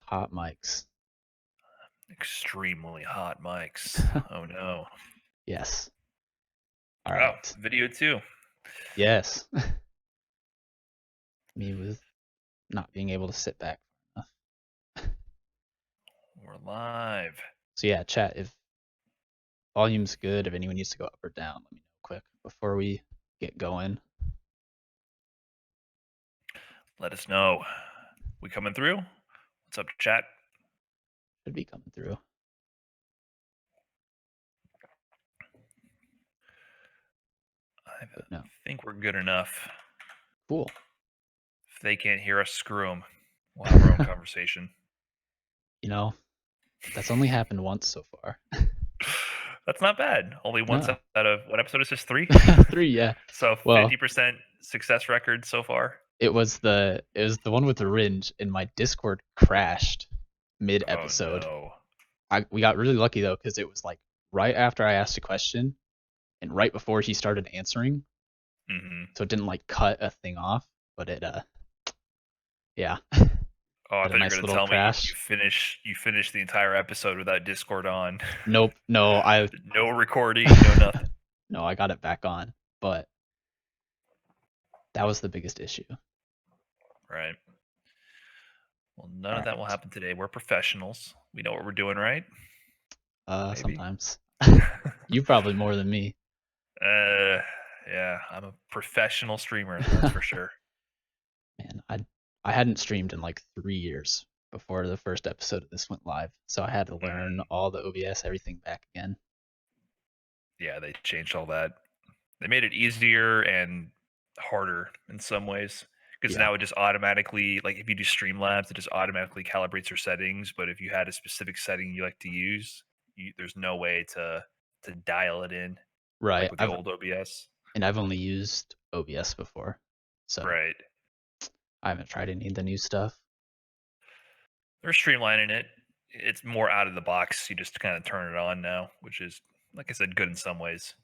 Hot mics. Extremely hot mics. Oh no. Yes. All Oh, right. video too. Yes. Me with not being able to sit back enough. We're live. So yeah, chat, if volume's good, if anyone needs to go up or down, let me know quick before we get going. Let us know. We coming through? What's up, chat? Should be coming through. I But no. think we're good enough. Cool. If they can't hear us, screw them. We'll have our own conversation. You know, that's only happened once so far. That's not bad. Only once No. out of, what episode is this? 3? 3, yeah. So Well, 50% success record so far. it was the one with the ringe, and my Discord crashed mid Oh episode. no. We got really lucky though, because it was like right after I asked a question and right before he started answering. So it didn't like cut a thing off, but it yeah, Oh, I had a thought you were nice gonna little tell me crash. you finished the entire episode without Discord on. Nope, no, No recording, no nothing. no, I got it back on, but that was the biggest issue. Right. Well, none All of that will right. happen today. We're professionals. We know what we're doing, right? Maybe. Sometimes. You probably more than me. Yeah, I'm a professional streamer, that's for sure. Man, I hadn't streamed in like 3 years before the first episode of this went live, so I had to learn all the OBS, everything back again. Yeah, they changed all that. They made it easier and harder in some ways because Yeah, now it just automatically, like if you do Streamlabs, it just automatically calibrates your settings. But if you had a specific setting you like to use, there's no way to dial it in right. like with the old OBS. I've only used OBS before, so Right. I haven't tried any of the new stuff. They're streamlining it. It's more out of the box. You just kind of turn it on now, which is, like I said, good in some ways.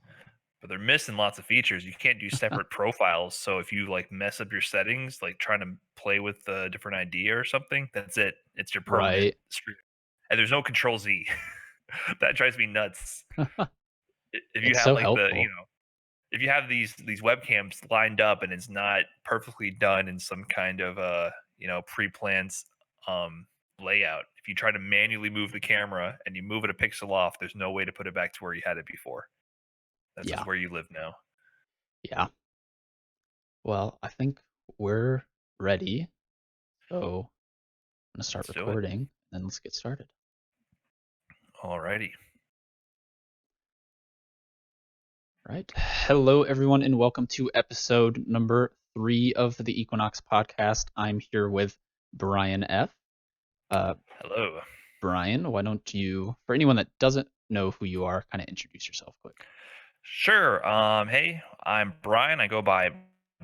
But they're missing lots of features. You can't do separate profiles. So if you like mess up your settings, like trying to play with a different ID or something, that's it. It's your permanent Right. stream. And there's no Control Z. That drives me nuts. If you It's have so like helpful. if you have these webcams lined up and it's not perfectly done in some kind of pre-planned um layout, if you try to manually move the camera and you move it a pixel off, there's no way to put it back to where you had it before. That's Yeah. just where you live now. Yeah. Well, I think we're ready. So I'm gonna start Let's do it. recording, and let's get started. Alrighty. Right. Hello, everyone, and welcome to episode number 3 of the Equinox podcast. I'm here with Brian F. Hello. Brian, why don't you, for anyone that doesn't know who you are, kind of introduce yourself quick. Sure. Hey, I'm Brian. I go by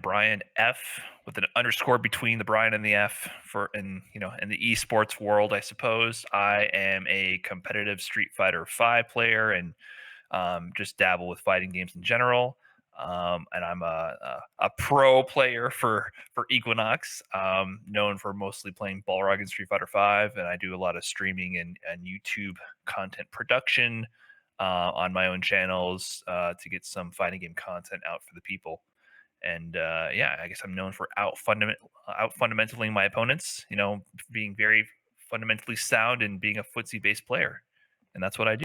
Brian F with an underscore between the Brian and the F in the esports world, I suppose. I am a competitive Street Fighter 5 player and just dabble with fighting games in general. And I'm a pro player for Equinox, known for mostly playing Balrog in Street Fighter 5, and I do a lot of streaming and YouTube content production on my own channels to get some fighting game content out for the people. And yeah, I guess I'm known for out fundamentaling my opponents. Being very fundamentally sound and being a footsie based player, and that's what I do.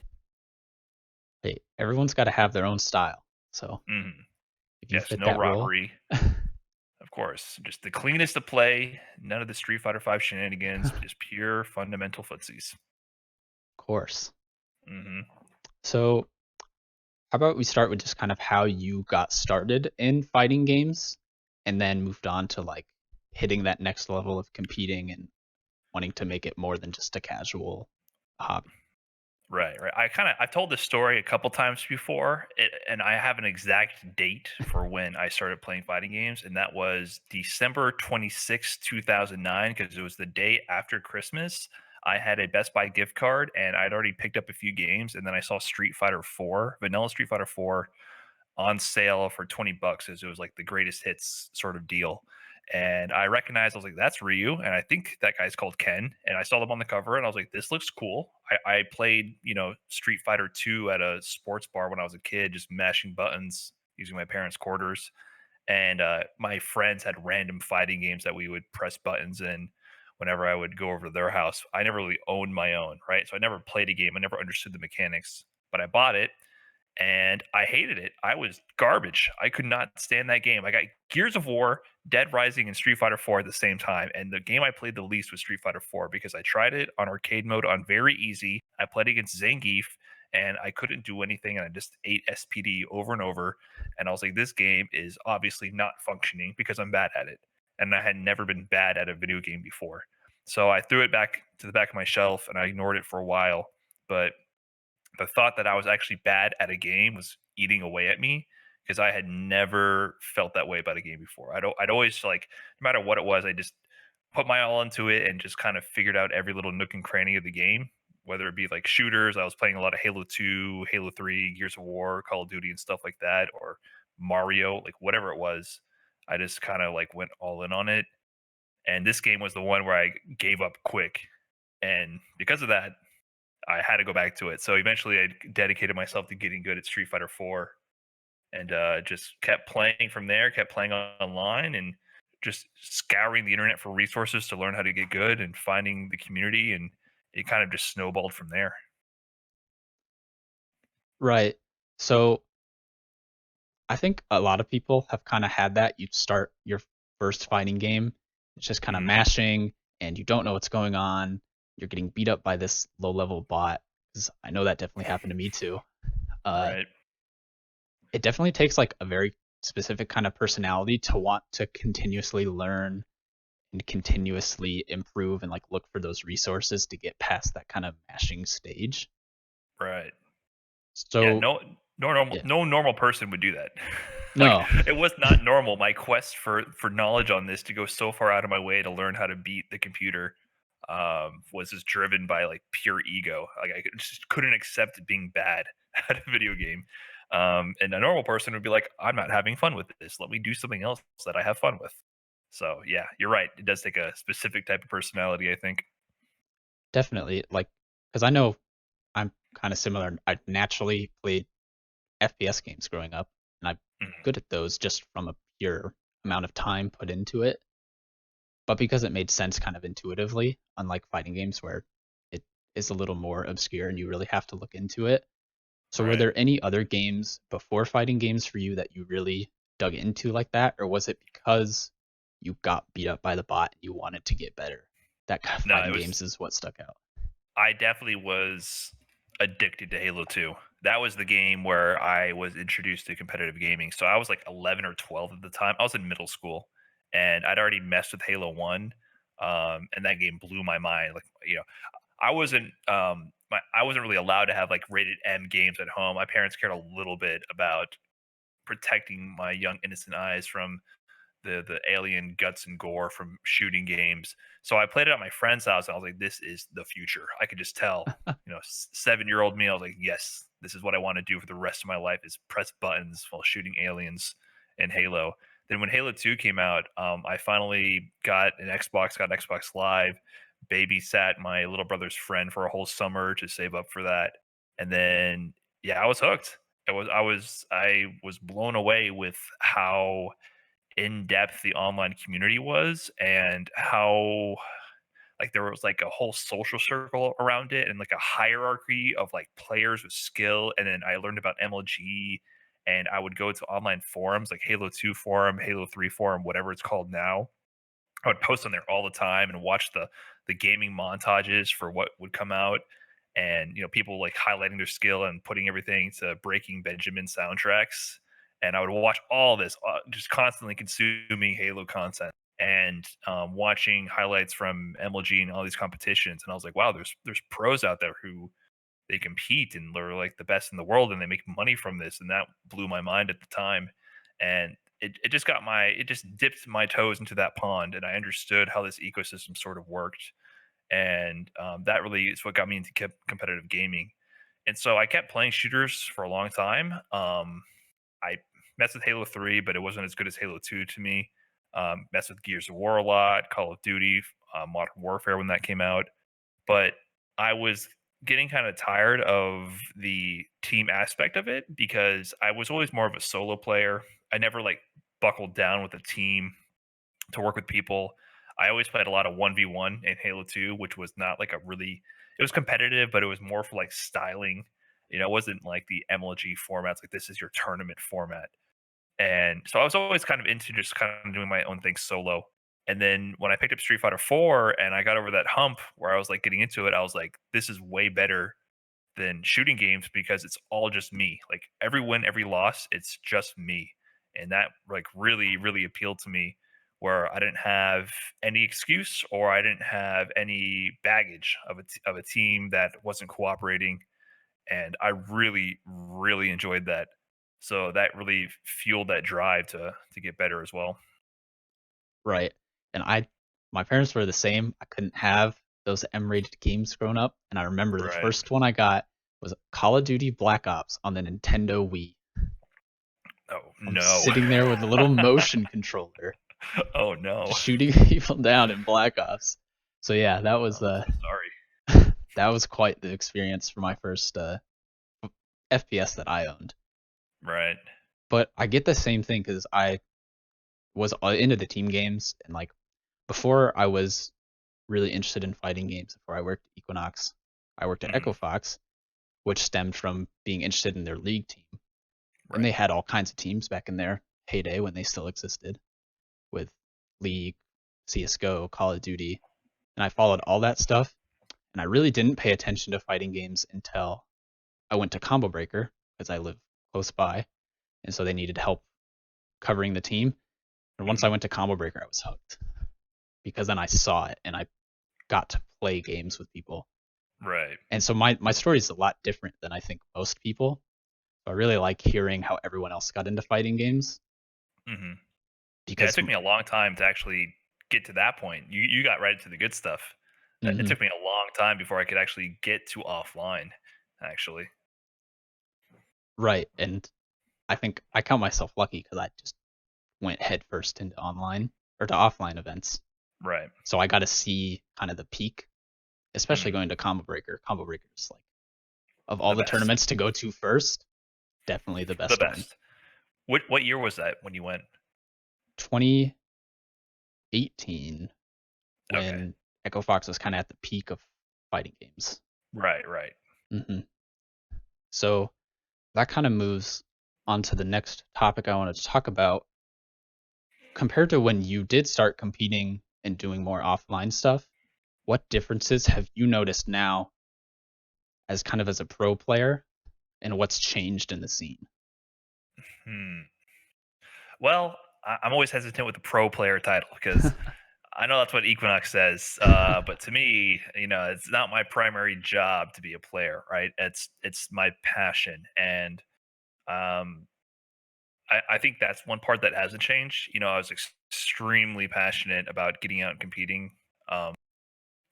Hey, everyone's got to have their own style. So if you Yes, fit no that role, robbery. Of course, just the cleanest to play. None of the Street Fighter 5 shenanigans. Just pure fundamental footsies. of course. hmm So how about we start with just kind of how you got started in fighting games and then moved on to like hitting that next level of competing and wanting to make it more than just a casual hobby. Right. I've told this story a couple times before, and I have an exact date for when I started playing fighting games, and that was December 26th, 2009, because it was the day after Christmas. I had a Best Buy gift card, and I'd already picked up a few games, and then I saw Street Fighter 4, Vanilla Street Fighter 4, on sale for $20 as it was like the greatest hits sort of deal. And I recognized, I was like, that's Ryu. And I think that guy's called Ken. And I saw them on the cover and I was like, this looks cool. I played, Street Fighter 2 at a sports bar when I was a kid, just mashing buttons using my parents' quarters. And my friends had random fighting games that we would press buttons in whenever I would go over to their house. I never really owned my own, right? So I never played a game. I never understood the mechanics, but I bought it and I hated it. I was garbage. I could not stand that game. I got Gears of War, Dead Rising, and Street Fighter 4 at the same time. And the game I played the least was Street Fighter 4 because I tried it on arcade mode on very easy. I played against Zangief and I couldn't do anything. And I just ate SPD over and over. And I was like, this game is obviously not functioning because I'm bad at it. And I had never been bad at a video game before. So I threw it back to the back of my shelf and I ignored it for a while. But the thought that I was actually bad at a game was eating away at me because I had never felt that way about a game before. I'd always like, no matter what it was, I just put my all into it and just kind of figured out every little nook and cranny of the game, whether it be like shooters. I was playing a lot of Halo 2, Halo 3, Gears of War, Call of Duty, and stuff like that, or Mario, like whatever it was. I just kind of like went all in on it. And this game was the one where I gave up quick. And because of that, I had to go back to it. So eventually, I dedicated myself to getting good at Street Fighter 4, and just kept playing from there. Kept playing online, and just scouring the internet for resources to learn how to get good, and finding the community, and it kind of just snowballed from there. Right. So I think a lot of people have kind of had that. You start your first fighting game, it's just kind of Mhm. mashing, and you don't know what's going on. You're getting beat up by this low level bot. 'Cause I know that definitely happened to me too. Uh, Right, it definitely takes like a very specific kind of personality to want to continuously learn and continuously improve and like look for those resources to get past that kind of mashing stage. right. Yeah, So yeah, no normal person would do that. Like, no, it was not normal. My quest for knowledge on this to go so far out of my way to learn how to beat the computer, was just driven by, like, pure ego. Like, I just couldn't accept being bad at a video game. And a normal person would be like, "I'm not having fun with this. Let me do something else that I have fun with." So, yeah, you're right. It does take a specific type of personality, I think. definitely like because I know I'm kind of similar. I naturally played FPS games growing up, and I'm Mhm. good at those just from a pure amount of time put into it. But because it made sense kind of intuitively, unlike fighting games where it is a little more obscure and you really have to look into it. So were Right. there any other games before fighting games for you that you really dug into like that, or was it because you got beat up by the bot and you wanted to get better? That kind of No, fighting it was games is what stuck out. I definitely was addicted to Halo 2. That was the game where I was introduced to competitive gaming. So I was like 11 or 12 at the time. I was in middle school and I'd already messed with Halo 1. And that game blew my mind. Like, I wasn't really allowed to have like rated M games at home. My parents cared a little bit about protecting my young innocent eyes from the alien guts and gore from shooting games. So I played it at my friend's house, and I was like, "This is the future." I could just tell. 7-year-old me. I was like, "Yes, this is what I want to do for the rest of my life: is press buttons while shooting aliens in Halo." Then when Halo 2 came out, I finally got an Xbox Live, babysat my little brother's friend for a whole summer to save up for that, and then yeah, I was hooked. I was blown away with how in depth the online community was, and how like there was like a whole social circle around it and like a hierarchy of like players with skill. And then I learned about MLG, and I would go to online forums like Halo 2 forum, Halo 3 forum, whatever it's called now. I would post on there all the time and watch the gaming montages for what would come out, and people like highlighting their skill and putting everything to Breaking Benjamin soundtracks. And I would watch all this, just constantly consuming Halo content, and watching highlights from MLG and all these competitions. And I was like, wow, there's pros out there who they compete and they're like the best in the world and they make money from this. And that blew my mind at the time. And it just dipped my toes into that pond, and I understood how this ecosystem sort of worked. And that really is what got me into competitive gaming. And so I kept playing shooters for a long time. I messed with Halo 3, but it wasn't as good as Halo 2 to me. Messed with Gears of War a lot, Call of Duty, Modern Warfare when that came out. But I was getting kind of tired of the team aspect of it because I was always more of a solo player. I never like buckled down with a team to work with people. I always played a lot of 1v1 in Halo 2, which was not like a really it was competitive, but it was more for like styling. It wasn't like the MLG formats, like this is your tournament format. And so I was always kind of into just kind of doing my own thing solo. And then when I picked up Street Fighter 4 and I got over that hump where I was like getting into it, I was like, this is way better than shooting games because it's all just me. Like every win, every loss, it's just me. And that like really, really appealed to me where I didn't have any excuse or I didn't have any baggage of a team that wasn't cooperating. And I really, really enjoyed that. So that really fueled that drive to get better as well. Right. And my parents were the same. I couldn't have those M-rated games growing up, and I remember the Right. first one I got was Call of Duty Black Ops on the Nintendo Wii. Oh I'm no. sitting there with a little motion controller, Oh no. shooting people down in Black Ops. So yeah, Oh, I'm so sorry. that was quite the experience for my first FPS that I owned. Right. But I get the same thing because I was into the team games, and like before I was really interested in fighting games. Before I worked at Equinox, I worked at Mhm. Echo Fox, which stemmed from being interested in their league team. And Right. they had all kinds of teams back in their heyday when they still existed with League, CSGO, Call of Duty. And I followed all that stuff. And I really didn't pay attention to fighting games until I went to Combo Breaker because I live close by. And so they needed help covering the team. And once I Mhm. went to Combo Breaker, I was hooked because then I saw it and I got to play games with people. Right. And so my story is a lot different than I think most people. So I really like hearing how everyone else got into fighting games Mhm. Yeah, it because took me a long time to actually get to that point. You got right into the good stuff. It mhm, took me a long time before I could actually get to offline, actually. right. And I think I count myself lucky because I just went headfirst into online or to offline events. Right. So I got to see kind of the peak, especially Mhm. going to Combo Breaker. Combo Breaker is like of all The the best. tournaments to go to first, definitely the The best one. best. What year was that when you went? 2018 Okay. when Echo Fox was kind of at the peak of fighting games. Right, right. hmm So that kind of moves on to the next topic I wanted to talk about. Compared to when you did start competing and doing more offline stuff, what differences have you noticed now as kind of as a pro player and what's changed in the scene? Hmm. Well, I'm always hesitant with the pro player title because I know that's what Equinox says, but to me, it's not my primary job to be a player, right? It's my passion, and um, I think that's one part that hasn't changed. I was extremely passionate about getting out and competing um,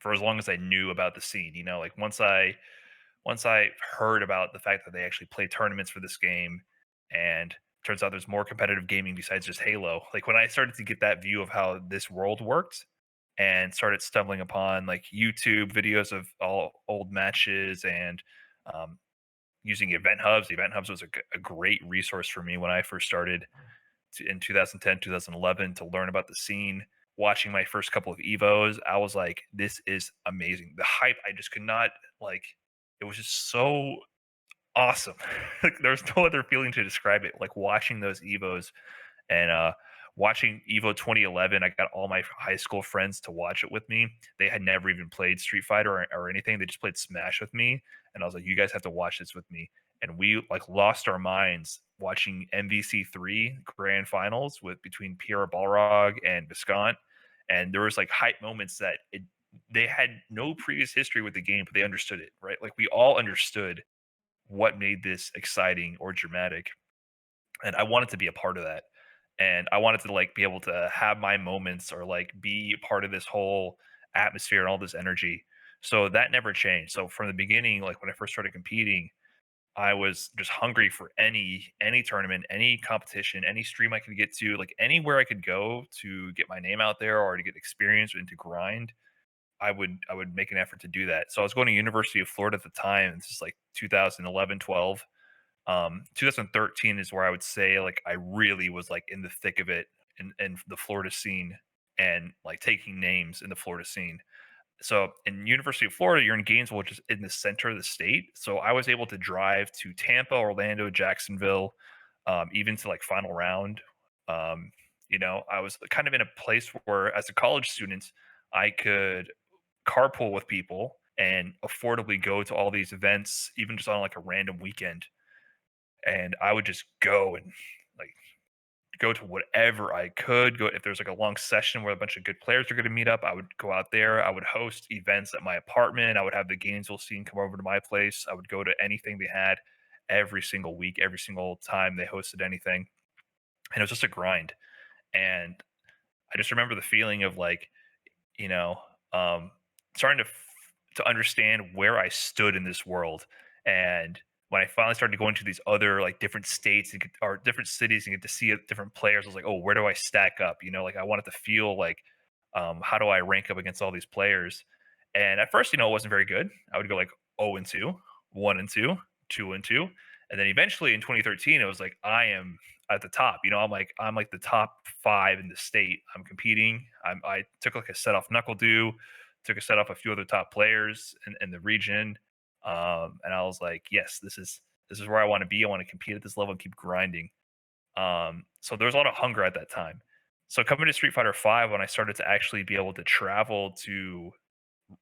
for as long as I knew about the scene. Like once I heard about the fact that they actually play tournaments for this game, and turns out there's more competitive gaming besides just Halo. Like when I started to get that view of how this world worked, and started stumbling upon like YouTube videos of all old matches and um, using event hubs. Event hubs was a great resource for me when I first started in 2010, 2011 to learn about the scene. Watching my first couple of Evos, I was like, this is amazing. The hype, I just could not like, it was just so awesome. Like, there's no other feeling to describe it. Like watching those Evos and watching Evo 2011, I got all my high school friends to watch it with me. They had never even played Street Fighter or anything. They just played Smash with me, and I was like, "You guys have to watch this with me." And we like lost our minds watching MVC3 Grand Finals with between Pierre Balrog and Viscount, and there was like hype moments that they had no previous history with the game, but they understood it, right? Like we all understood what made this exciting or dramatic, and I wanted to be a part of that. And I wanted to like be able to have my moments or like be part of this whole atmosphere and all this energy. So that never changed. So from the beginning, like when I first started competing, I was just hungry for any tournament, any competition, any stream I could get to, like anywhere I could go to get my name out there or to get experience and to grind. I would make an effort to do that. So I was going to University of Florida at the time. This is like 2011, 12. 2013 is where I would say like I really was like in the thick of it in the Florida scene and like taking names in the Florida scene. So in University of Florida, you're in Gainesville, which is in the center of the state. So I was able to drive to Tampa, Orlando, Jacksonville, even to like final round. I was kind of in a place where, as a college student, I could carpool with people and affordably go to all these events, even just on like a random weekend. And I would just go and like go to whatever I could. Go if there's like a long session where a bunch of good players are going to meet up. I would go out there. I would host events at my apartment. I would have the Gainesville scene come over to my place. I would go to anything they had every single week, every single time they hosted anything, and it was just a grind. And I just remember the feeling of like you know, um, starting to understand where I stood in this world. And when I finally started going to these other like different states and or different cities and get to see different players, I was like, oh, where do I stack up? Like I wanted to feel like, how do I rank up against all these players? And at first, it wasn't very good. I would go like 0 and 2, 1 and 2, 2 and 2. And then eventually in 2013, it was like I am at the top. I'm like the top 5 in the state. I'm competing. I took like a set off Knuckle Do, took a set off a few other top players in the region, and I was like, yes, this is where I want to be. I want to compete at this level and keep grinding. So there was a lot of hunger at that time. So coming to Street Fighter Five, when I started to actually be able to travel to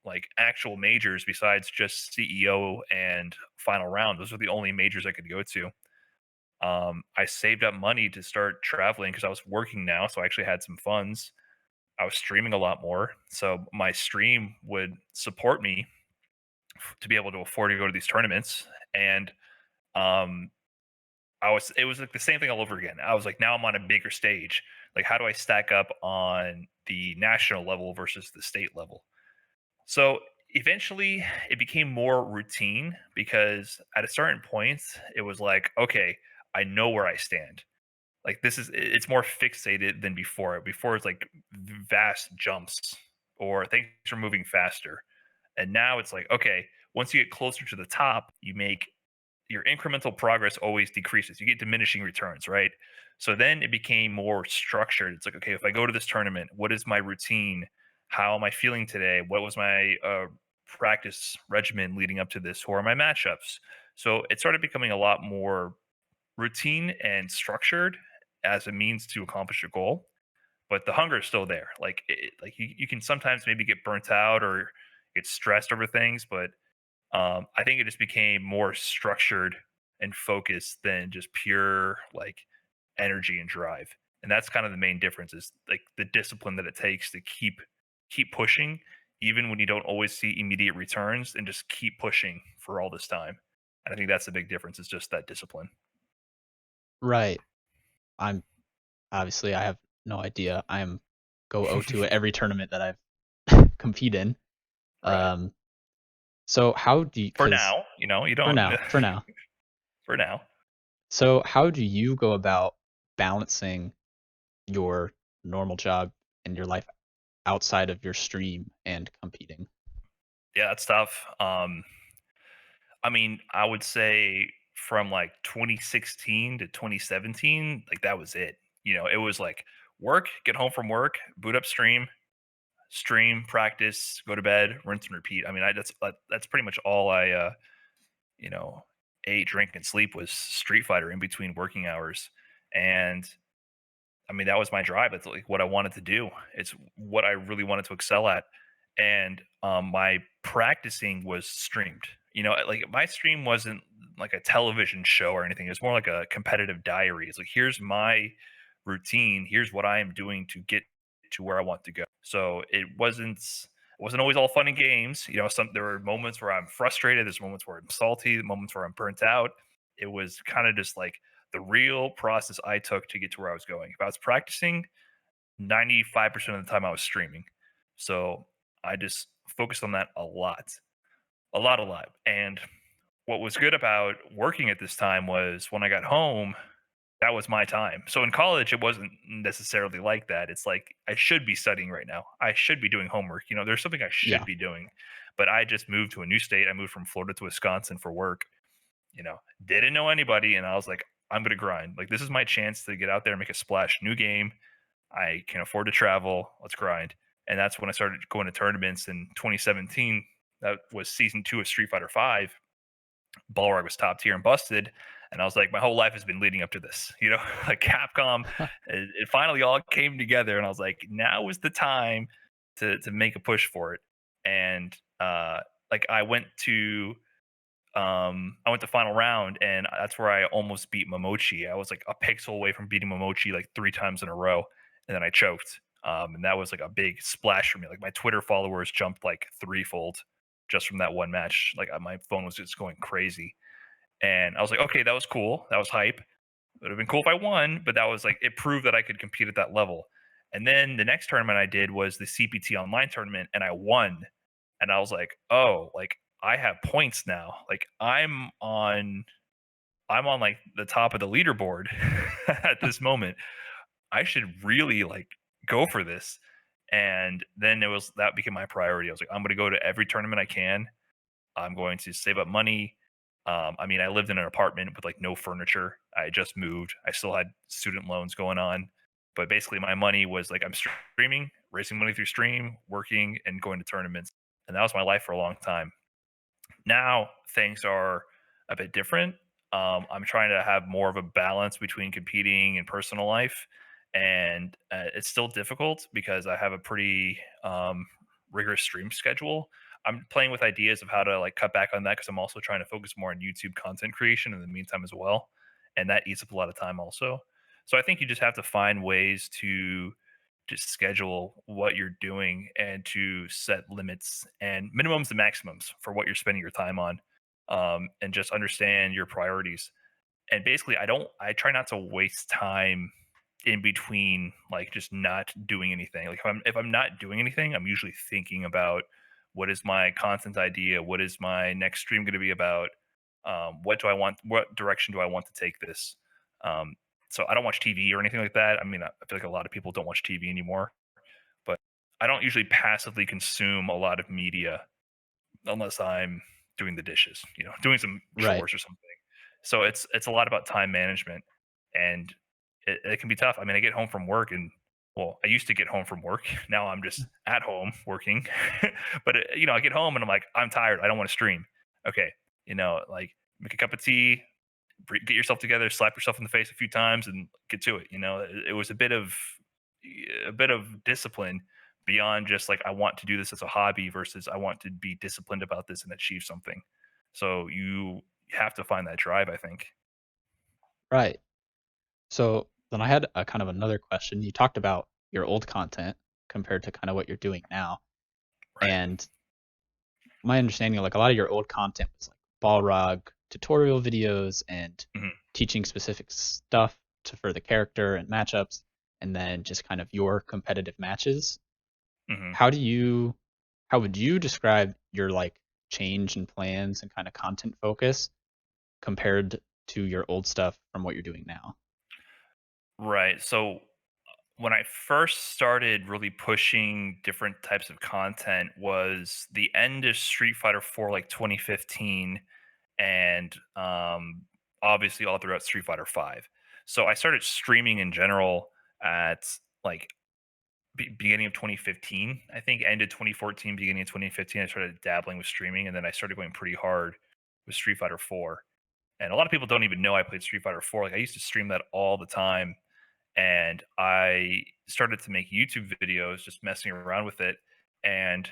like actual majors besides just CEO and final round, those were the only majors I could go to. I saved up money to start traveling because I was working now, so I actually had some funds. I was streaming a lot more, so my stream would support me to be able to afford to go to these tournaments. And um, it was like the same thing all over again. I was like, now I'm on a bigger stage. Like, how do I stack up on the national level versus the state level? So eventually, it became more routine because at a certain point, it was like, okay, I know where I stand. Like it's more fixated than before. Before it's like vast jumps or things are moving faster. And now it's like, okay, once you get closer to the top, you make your incremental progress always decreases. You get diminishing returns, right? So then it became more structured. It's like, okay, if I go to this tournament, what is my routine? How am I feeling today? What was my practice regimen leading up to this? Who are my matchups? So it started becoming a lot more routine and structured as a means to accomplish a goal. But the hunger is still there. Like you can sometimes maybe get burnt out or get stressed over things, but I think it just became more structured and focused than just pure like energy and drive. And that's kind of the main difference is like the discipline that it takes to keep pushing, even when you don't always see immediate returns, and just keep pushing for all this time. And I think that's the big difference is just that discipline. Right. I'm obviously I have no idea. I'm go 0-2 at every tournament that I've compete in. Right. Um, so how do you, For because now, you for don't now. for now. So how do you go about balancing your normal job and your life outside of your stream and competing? Yeah, that's tough. I mean, I would say from like 2016 to 2017, like that was it. It was like work, get home from work, boot up stream, practice, go to bed, rinse and repeat. I mean, that's pretty much all I you know, ate, drink, and sleep was Street Fighter in between working hours. And I mean, that was my drive. It's like what I wanted to do. It's what I really wanted to excel at. And my practicing was streamed. Like my stream wasn't like a television show or anything. It was more like a competitive diary. It's like, here's my routine. Here's what I am doing to get to where I want to go. So it wasn't always all fun and games. There were moments where I'm frustrated. There's moments where I'm salty. Moments where I'm burnt out. It was kind of just like the real process I took to get to where I was going. If I was practicing, 95% of the time I was streaming. So I just focused on that a lot, a lot, a lot. And what was good about working at this time was when I got home, that was my time. So in college, it wasn't necessarily like that. It's like I should be studying right now. I should be doing homework. There's something I should Yeah. be doing. But I just moved to a new state. I moved from Florida to Wisconsin for work. Didn't know anybody, and I was like, I'm gonna grind. Like this is my chance to get out there and make a splash. New game. I can afford to travel. Let's grind. And that's when I started going to tournaments in 2017. That was season 2 of Street Fighter 5. Balrog was top tier and busted. And I was like, my whole life has been leading up to this, like Capcom. It finally all came together, and I was like, now is the time to make a push for it. And like I went to final round, and that's where I almost beat Momochi. I was like a pixel away from beating Momochi like 3 times in a row, and then I choked. And that was like a big splash for me. Like my Twitter followers jumped like threefold just from that one match. Like my phone was just going crazy, and I was like, okay, that was cool. That was hype. It would have been cool if I won, but that was like it proved that I could compete at that level. And then the next tournament I did was the CPT online tournament, and I won. And I was like, oh, like I have points now. Like I'm on like the top of the leaderboard at this moment. I should really like go for this. And then that became my priority. I was like, I'm going to go to every tournament I can. I'm going to save up money. I mean, I lived in an apartment with like no furniture. I just moved. I still had student loans going on, but basically my money was like I'm streaming, raising money through stream, working, and going to tournaments, and that was my life for a long time. Now things are a bit different. I'm trying to have more of a balance between competing and personal life, and it's still difficult because I have a pretty rigorous stream schedule. I'm playing with ideas of how to like cut back on that because I'm also trying to focus more on YouTube content creation in the meantime as well, and that eats up a lot of time also. So I think you just have to find ways to just schedule what you're doing and to set limits and minimums and maximums for what you're spending your time on, and just understand your priorities. And basically, I try not to waste time in between, like just not doing anything. Like if I'm not doing anything, I'm usually thinking about what is my content idea, what is my next stream going to be about, what direction do I want to take this. Um, so I don't watch TV or anything like that. I mean, I feel like a lot of people don't watch TV anymore, but I don't usually passively consume a lot of media unless I'm doing the dishes, doing some Right. chores or something. So it's a lot about time management, and it can be tough. I mean, I get home from work, and well, I used to get home from work. Now I'm just at home working, but I get home and I'm like, I'm tired. I don't want to stream. Okay, like make a cup of tea, get yourself together, slap yourself in the face a few times, and get to it. It was a bit of discipline beyond just like I want to do this as a hobby versus I want to be disciplined about this and achieve something. So you have to find that drive, I think. Right. So then I had a kind of another question. You talked about your old content compared to kind of what you're doing now. Right. And my understanding, like a lot of your old content was like Balrog tutorial videos and Hmm. teaching specific stuff for the character and matchups, and then just kind of your competitive matches. Hmm. How do you, how would you describe your like change in plans and kind of content focus compared to your old stuff from what you're doing now? Right. So when I first started really pushing different types of content was the end of Street Fighter 4, like 2015, and obviously all throughout Street Fighter 5. So I started streaming in general at like beginning of 2015. I think ended 2014, beginning of 2015. I started dabbling with streaming, and then I started going pretty hard with Street Fighter 4. And a lot of people don't even know I played Street Fighter 4. Like I used to stream that all the time, and I started to make YouTube videos just messing around with it. And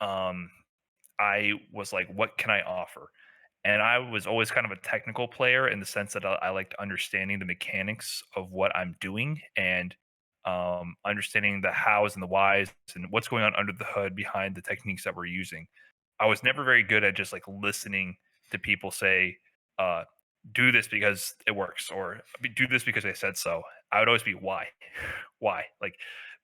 um, I was like, what can I offer? And I was always kind of a technical player in the sense that I liked understanding the mechanics of what I'm doing and understanding the hows and the whys and what's going on under the hood behind the techniques that we're using. I was never very good at just like listening to people say, uh, do this because it works or do this because I said so. I would always be why? Why? Like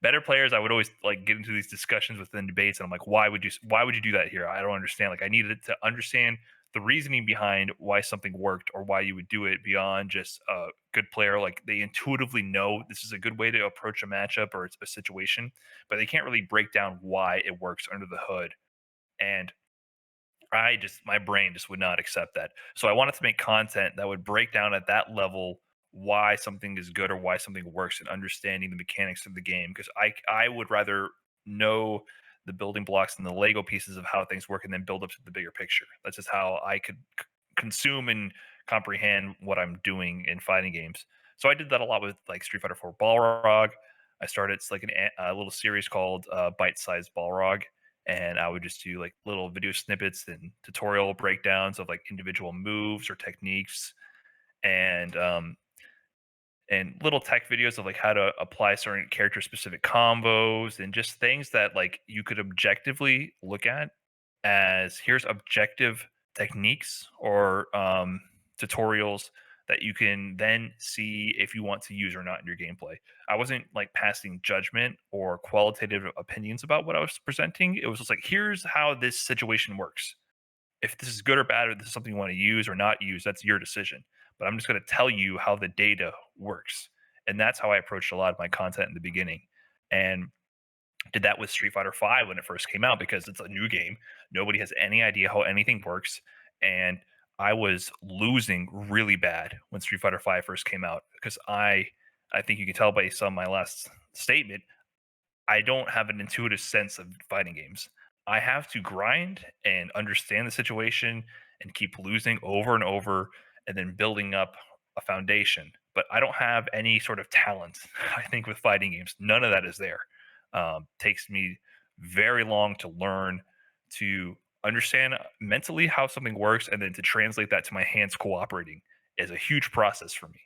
better players, I would always like get into these discussions within debates and I'm like, why would you do that here? I don't understand. Like I needed to understand the reasoning behind why something worked or why you would do it beyond just a good player. Like they intuitively know this is a good way to approach a matchup or a situation, but they can't really break down why it works under the hood. And my brain just would not accept that. So I wanted to make content that would break down at that level why something is good or why something works and understanding the mechanics of the game. Because I would rather know the building blocks and the Lego pieces of how things work and then build up to the bigger picture. That's just how I could consume and comprehend what I'm doing in fighting games. So I did that a lot with like Street Fighter 4 Balrog. I started it's like a little series called Bite Size Balrog, and I would just do like little video snippets and tutorial breakdowns of like individual moves or techniques, and little tech videos of like how to apply certain character specific combos and just things that like you could objectively look at as here's objective techniques or tutorials that you can then see if you want to use or not in your gameplay. I wasn't like passing judgment or qualitative opinions about what I was presenting. It was just like, here's how this situation works. If this is good or bad, or this is something you want to use or not use, that's your decision. But I'm just going to tell you how the data works. And that's how I approached a lot of my content in the beginning. And did that with Street Fighter 5 when it first came out because it's a new game. Nobody has any idea how anything works. And I was losing really bad when Street Fighter 5 first came out because I think you can tell based on my last statement, I don't have an intuitive sense of fighting games. I have to grind and understand the situation and keep losing over and over and then building up a foundation. But I don't have any sort of talent, I think, with fighting games. None of that is there. Takes me very long to learn to understand mentally how something works and then to translate that to my hands cooperating is a huge process for me.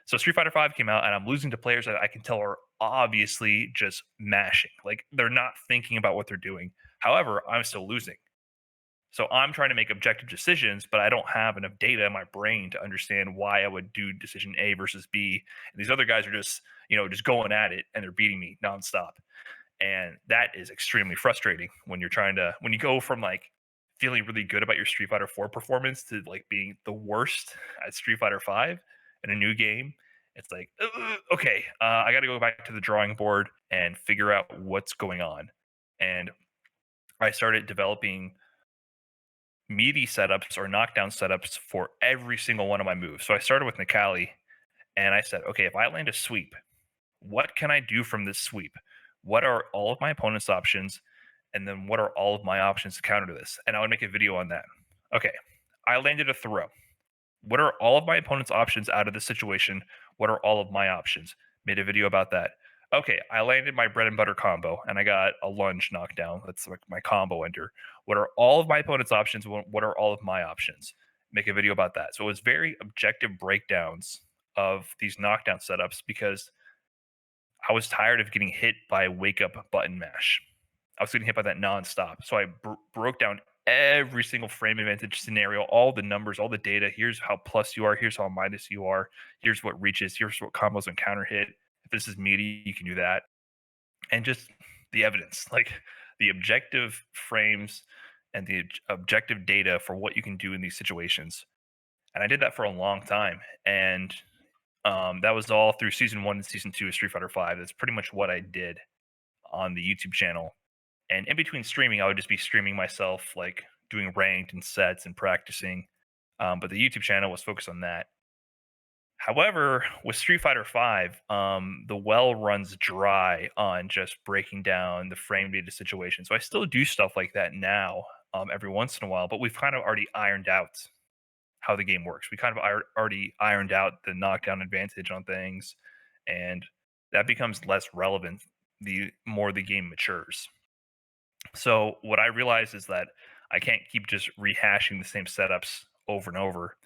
So Street Fighter 5 came out and I'm losing to players that I can tell are obviously just mashing. Like they're not thinking about what they're doing. However, I'm still losing. So I'm trying to make objective decisions, but I don't have enough data in my brain to understand why I would do decision A versus B. And these other guys are just, just going at it and they're beating me nonstop. And that is extremely frustrating when you go from like feeling really good about your Street Fighter 4 performance to like being the worst at Street Fighter 5 in a new game. It's like, okay, I got to go back to the drawing board and figure out what's going on. And I started developing meaty setups or knockdown setups for every single one of my moves. So I started with Nikali and I said, okay, if I land a sweep, what can I do from this sweep? What are all of my opponent's options? And then what are all of my options to counter this? And I would make a video on that. Okay, I landed a throw. What are all of my opponent's options out of this situation? What are all of my options? Made a video about that. Okay, I landed my bread and butter combo and I got a lunge knockdown. That's like my combo ender. What are all of my opponent's options? What are all of my options? Make a video about that. So it was very objective breakdowns of these knockdown setups because I was tired of getting hit by wake up button mash. I was getting hit by that nonstop. So I broke down every single frame advantage scenario, all the numbers, all the data. Here's how plus you are. Here's how minus you are. Here's what reaches. Here's what combos and counter hit. If this is meaty, you can do that. And just the evidence, like the objective frames and the objective data for what you can do in these situations. And I did that for a long time. And that was all through season 1 and season 2 of Street Fighter 5. That's pretty much what I did on the YouTube channel. And in between streaming, I would just be streaming myself, like doing ranked and sets and practicing. But the YouTube channel was focused on that. However, with Street Fighter 5, the well runs dry on just breaking down the frame data situation. So I still do stuff like that now, every once in a while, but we've kind of already ironed out how the game works. We kind of already ironed out the knockdown advantage on things, and that becomes less relevant the more the game matures. So what I realized is that I can't keep just rehashing the same setups over and over.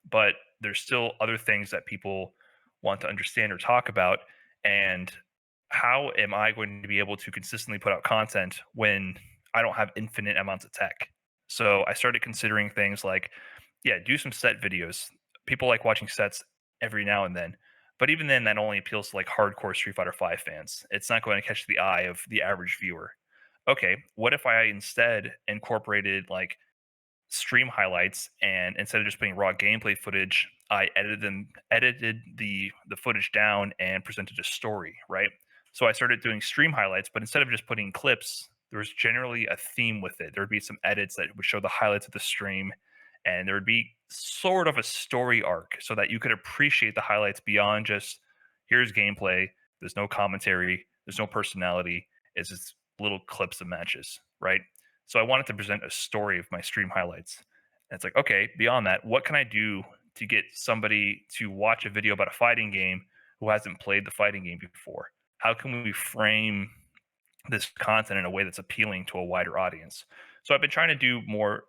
But there's still other things that people want to understand or talk about. And how am I going to be able to consistently put out content when I don't have infinite amounts of tech? So I started considering things like, yeah, do some set videos. People like watching sets every now and then. But even then, that only appeals to like hardcore Street Fighter 5 fans. It's not going to catch the eye of the average viewer. Okay, what if I instead incorporated like stream highlights, and instead of just putting raw gameplay footage, I edited the footage down and presented a story, right? So I started doing stream highlights, but instead of just putting clips, there was generally a theme with it. There would be some edits that would show the highlights of the stream, and there would be sort of a story arc so that you could appreciate the highlights beyond just here's gameplay, there's no commentary, there's no personality, it's just little clips of matches, right? So I wanted to present a story of my stream highlights. And it's like, okay, beyond that, what can I do to get somebody to watch a video about a fighting game who hasn't played the fighting game before? How can we frame this content in a way that's appealing to a wider audience? So I've been trying to do more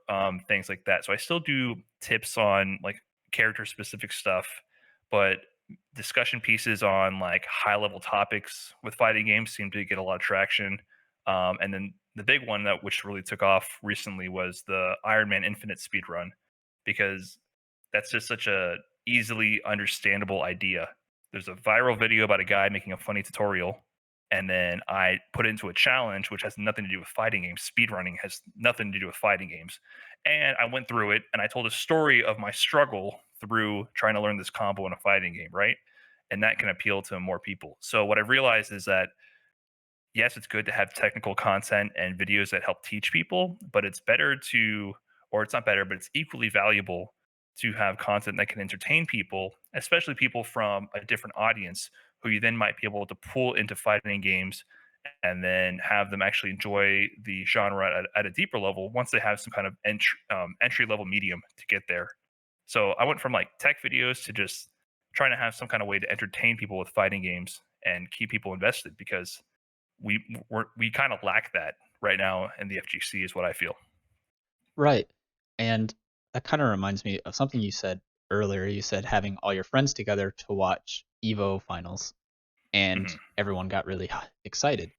things like that. So I still do tips on like character specific stuff, but discussion pieces on like high level topics with fighting games seem to get a lot of traction. And then the big one that which really took off recently was the Iron Man Infinite speed run, because that's just such a easily understandable idea. There's a viral video about a guy making a funny tutorial, and then I put it into a challenge which has nothing to do with fighting games. Speedrunning has nothing to do with fighting games. And I went through it and I told a story of my struggle through trying to learn this combo in a fighting game, right? And that can appeal to more people. So what I've realized is that yes, it's good to have technical content and videos that help teach people, but it's better to, or it's not better, but it's equally valuable to have content that can entertain people, especially people from a different audience who you then might be able to pull into fighting games and then have them actually enjoy the genre at a deeper level once they have some kind of entry level medium to get there. So I went from like tech videos to just trying to have some kind of way to entertain people with fighting games and keep people invested, because we kind of lack that right now in the FGC is what I feel. Right. And that kind of reminds me of something you said earlier. You said having all your friends together to watch Evo finals, and Hmm. everyone got really excited.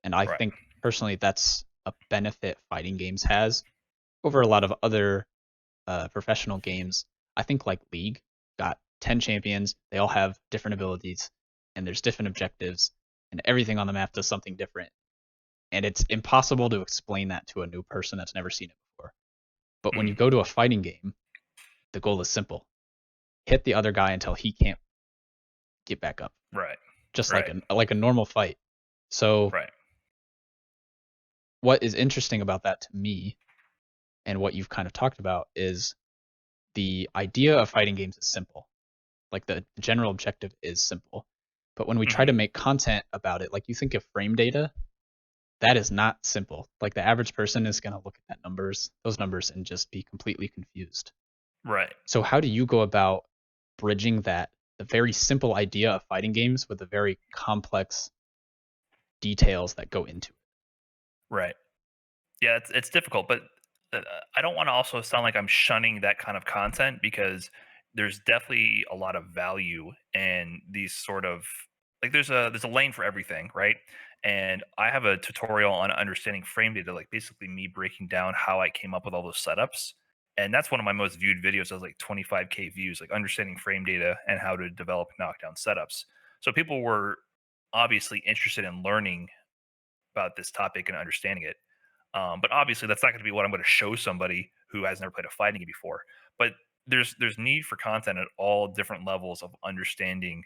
And I Right. think personally that's a benefit fighting games has over a lot of other professional games. I think like League got 10 champions, they all have different abilities, and there's different objectives, and everything on the map does something different. And it's impossible to explain that to a new person that's never seen it before. But when you Hmm. go to a fighting game, the goal is simple: hit the other guy until he can't get back up, Right. just Right. like a normal fight. So Right. what is interesting about that to me, and what you've kind of talked about, is the idea of fighting games is simple. Like the general objective is simple. But when we try to Hmm. make content about it, like you think of frame data, that is not simple. Like the average person is going to look at those numbers, and just be completely confused. Right. So how do you go about bridging that, the very simple idea of fighting games, with the very complex details that go into it? Right. Yeah, it's difficult, but I don't want to also sound like I'm shunning that kind of content, because there's definitely a lot of value in these sort of like there's a lane for everything, right? And I have a tutorial on understanding frame data, like basically me breaking down how I came up with all those setups. And that's one of my most viewed videos. Has like 25K views, like understanding frame data and how to develop knockdown setups. So people were obviously interested in learning about this topic and understanding it. But obviously, that's not going to be what I'm going to show somebody who has never played a fighting game before. But there's need for content at all different levels of understanding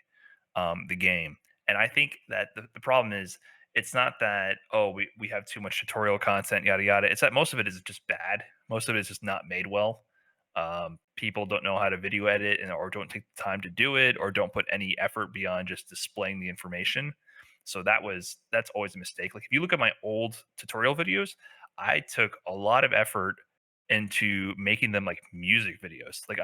the game. And I think that the problem is it's not that, oh, we have too much tutorial content, yada yada. It's that most of it is just bad. Most of it is just not made well. People don't know how to video edit, and or don't take the time to do it, or don't put any effort beyond just displaying the information. So that's always a mistake. Like if you look at my old tutorial videos, I took a lot of effort into making them like music videos. Like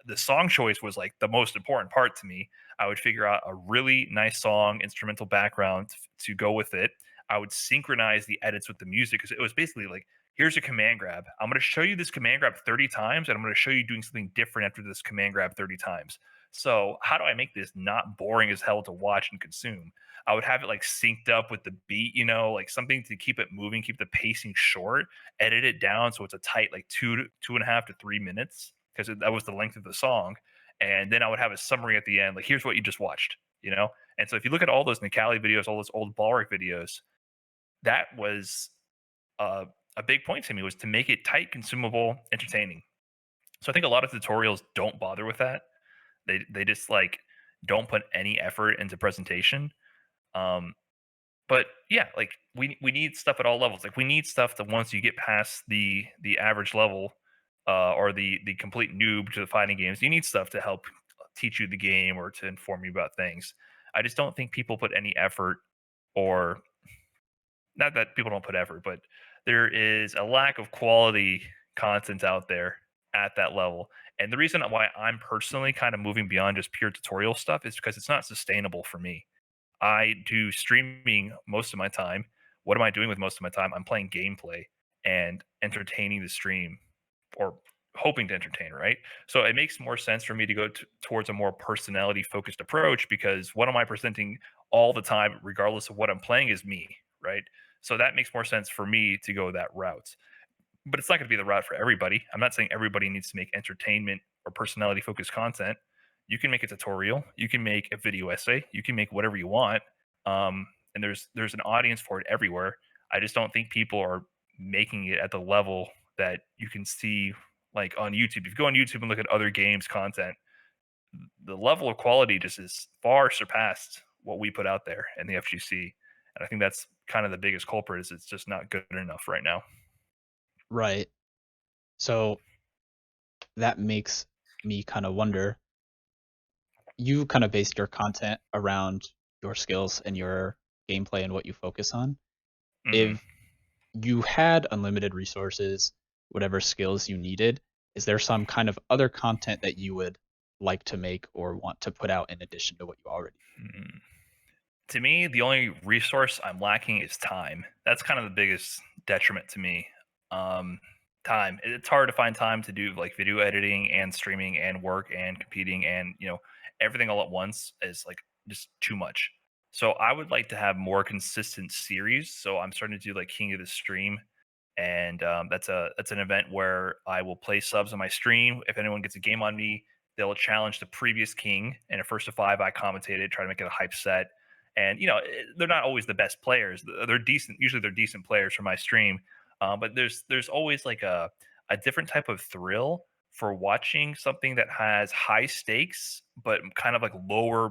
the song choice was like the most important part to me. I would figure out a really nice song, instrumental background to go with it. I would synchronize the edits with the music, because it was basically like, here's a command grab. I'm going to show you this command grab 30 times, and I'm going to show you doing something different after this command grab 30 times. So, how do I make this not boring as hell to watch and consume? I would have it like synced up with the beat, like something to keep it moving, keep the pacing short, edit it down so it's a tight like 2.5 to 3 minutes, because that was the length of the song. And then I would have a summary at the end, like here's what you just watched. And so if you look at all those Nikali videos, all those old Balric videos, that was a big point to me was to make it tight, consumable, entertaining. So I think a lot of tutorials don't bother with that. They just like don't put any effort into presentation. Um, but yeah, like we need stuff at all levels. Like we need stuff that once you get past the average level, or the complete noob to the fighting games, you need stuff to help teach you the game or to inform you about things. I just don't think people put any effort, or not that people don't put effort, but there is a lack of quality content out there at that level. And the reason why I'm personally kind of moving beyond just pure tutorial stuff is because it's not sustainable for me. I do streaming most of my time. What am I doing with most of my time? I'm playing gameplay and entertaining the stream, or hoping to entertain, right? So it makes more sense for me to go towards a more personality focused approach, because what am I presenting all the time, regardless of what I'm playing, is me, right? So that makes more sense for me to go that route. But it's not going to be the route for everybody. I'm not saying everybody needs to make entertainment or personality focused content. You can make a tutorial, you can make a video essay, you can make whatever you want. And there's an audience for it everywhere. I just don't think people are making it at the level that you can see like on YouTube. If you go on YouTube and look at other games content, the level of quality just is far surpassed what we put out there in the FGC. And I think that's kind of the biggest culprit, is it's just not good enough right now. Right. So that makes me kind of wonder, you kind of based your content around your skills and your gameplay and what you focus on. Hmm. If you had unlimited resources, whatever skills you needed, is there some kind of other content that you would like to make or want to put out in addition to what you already To me, the only resource I'm lacking is time. That's kind of the biggest detriment to me. Um, Time. It's hard to find time to do like video editing and streaming and work and competing and everything all at once is like just too much. So I would like to have more consistent series. So I'm starting to do like King of the Stream, and that's an event where I will play subs on my stream. If anyone gets a game on me, they'll challenge the previous king, and a first to five I commentated, try to make it a hype set. And they're not always the best players. They're decent. Usually they're decent players for my stream. But there's always like a different type of thrill for watching something that has high stakes but kind of like lower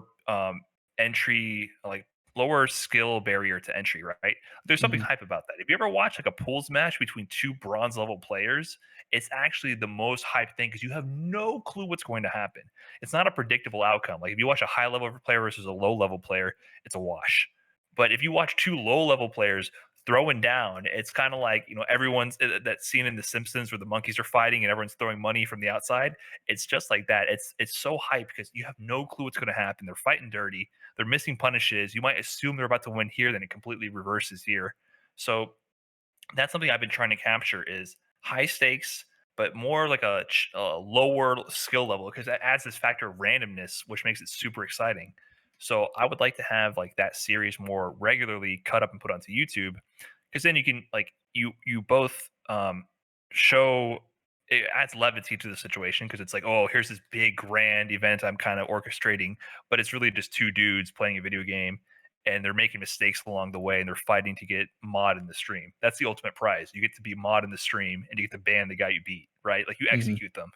entry, like lower skill barrier to entry, right? There's something did. hype about that. If you ever watch like a pools match between two bronze level players, it's actually the most hype thing because you have no clue what's going to happen. It's not a predictable outcome. Like if you watch a high level player versus a low level player, it's a wash. But if you watch two low level players throwing down, it's kind of like everyone's that scene in The Simpsons where the monkeys are fighting and everyone's throwing money from the outside. It's just like that. It's so hype because you have no clue what's going to happen. They're fighting dirty. They're missing punishes. You might assume they're about to win here, then it completely reverses here. So that's something I've been trying to capture is high stakes, but more like a lower skill level because that adds this factor of randomness, which makes it super exciting. So I would like to have like that series more regularly cut up and put onto YouTube, because then you can like you both show, it adds levity to the situation because it's like, oh, here's this big grand event I'm kind of orchestrating, but it's really just two dudes playing a video game, and they're making mistakes along the way, and they're fighting to get mod in the stream. That's the ultimate prize. You get to be mod in the stream and you get to ban the guy you beat, right? Like you Hmm. execute them,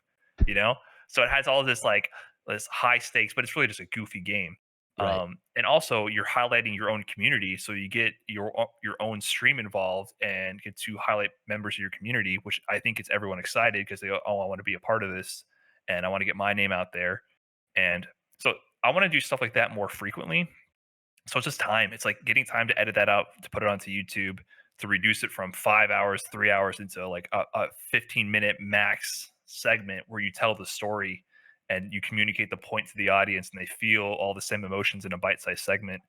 you know? So it has all this like this high stakes, but it's really just a goofy game. Right. And also you're highlighting your own community, so you get your own stream involved and get to highlight members of your community, which I think gets everyone excited because they go, oh, I want to be a part of this, and I want to get my name out there. And so I want to do stuff like that more frequently. So it's just time. It's like getting time to edit that out, to put it onto YouTube, to reduce it from 5 hours, 3 hours into like a 15-minute max segment where you tell the story and you communicate the point to the audience and they feel all the same emotions in a bite-sized segment.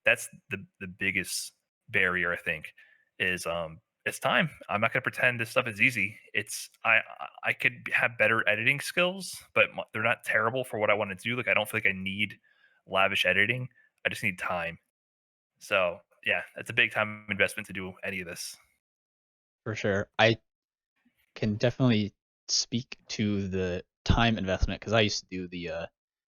That's the biggest barrier, I think, is it's time. I'm not going to pretend this stuff is easy. I could have better editing skills, but they're not terrible for what I want to do. Like I don't feel like I need lavish editing. I just need time. So yeah, it's a big time investment to do any of this. For sure. I can definitely speak to the time investment because I used to do the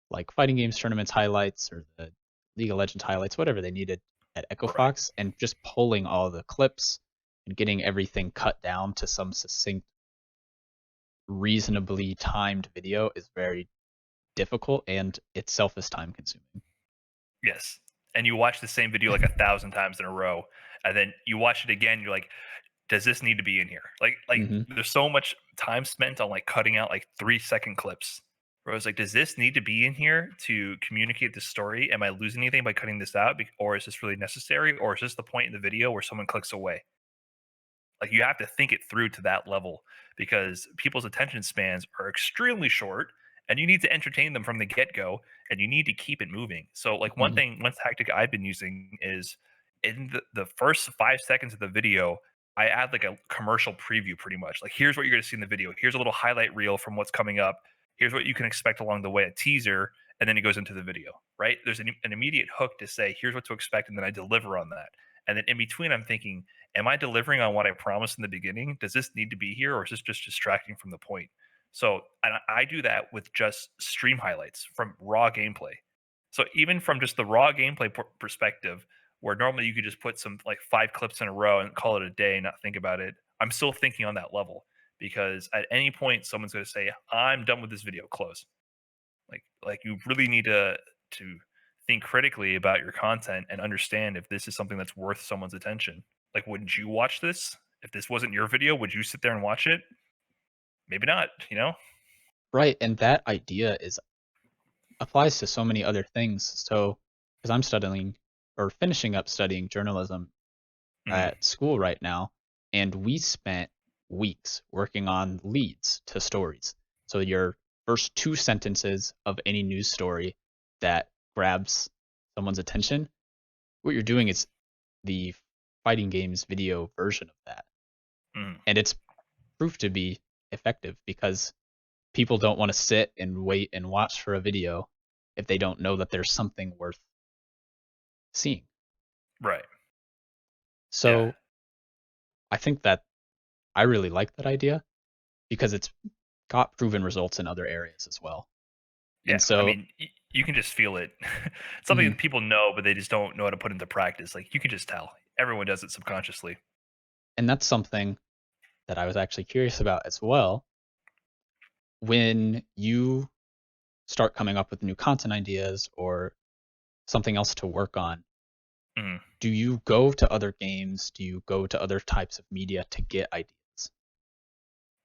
like fighting games tournaments highlights or the League of Legends highlights, whatever they needed at Echo Right. Fox, and just pulling all the clips and getting everything cut down to some succinct, reasonably timed video is very difficult, and itself is time consuming. Yes. And you watch the same video like 1,000 times in a row, and then you watch it again, you're like, does this need to be in here? Like Hmm. there's so much time spent on like cutting out like 3-second clips. Where I was like, does this need to be in here to communicate the story? Am I losing anything by cutting this out? Or is this really necessary? Or is this the point in the video where someone clicks away? Like you have to think it through to that level because people's attention spans are extremely short and you need to entertain them from the get-go and you need to keep it moving. So like Hmm. one tactic I've been using is in the first 5 seconds of the video, I add like a commercial preview pretty much. Like here's what you're gonna see in the video. Here's a little highlight reel from what's coming up. Here's what you can expect along the way, a teaser, and then it goes into the video, right? There's an immediate hook to say, here's what to expect, and then I deliver on that. And then in between, I'm thinking, am I delivering on what I promised in the beginning? Does this need to be here, or is this just distracting from the point? So and I do that with just stream highlights from raw gameplay. So even from just the raw gameplay perspective, where normally you could just put some like 5 clips in a row and call it a day and not think about it, I'm still thinking on that level because at any point someone's going to say, "I'm done with this video. Close." Like you really need to think critically about your content and understand if this is something that's worth someone's attention. Like, wouldn't you watch this if this wasn't your video? Would you sit there and watch it? Maybe not. You know. Right, and that idea is applies to so many other things. So, because I'm studying or finishing up studying journalism Mm, at school right now, and we spent weeks working on leads to stories. So your first two sentences of any news story that grabs someone's attention, what you're doing is the fighting games video version of that. mm, And it's proved to be effective because people don't want to sit and wait and watch for a video if they don't know that there's something worth seeing. right. Yeah. So I think that I really like that idea because it's got proven results in other areas as well. And Yeah. I so, mean, you can just feel it. It's something mhm, that people know, but they just don't know how to put into practice. Like you can just tell. Everyone does it subconsciously. and that's something that I was actually curious about as well. When you start coming up with new content ideas or something else to work on, Mm. do you go to other games? Do you go to other types of media to get ideas?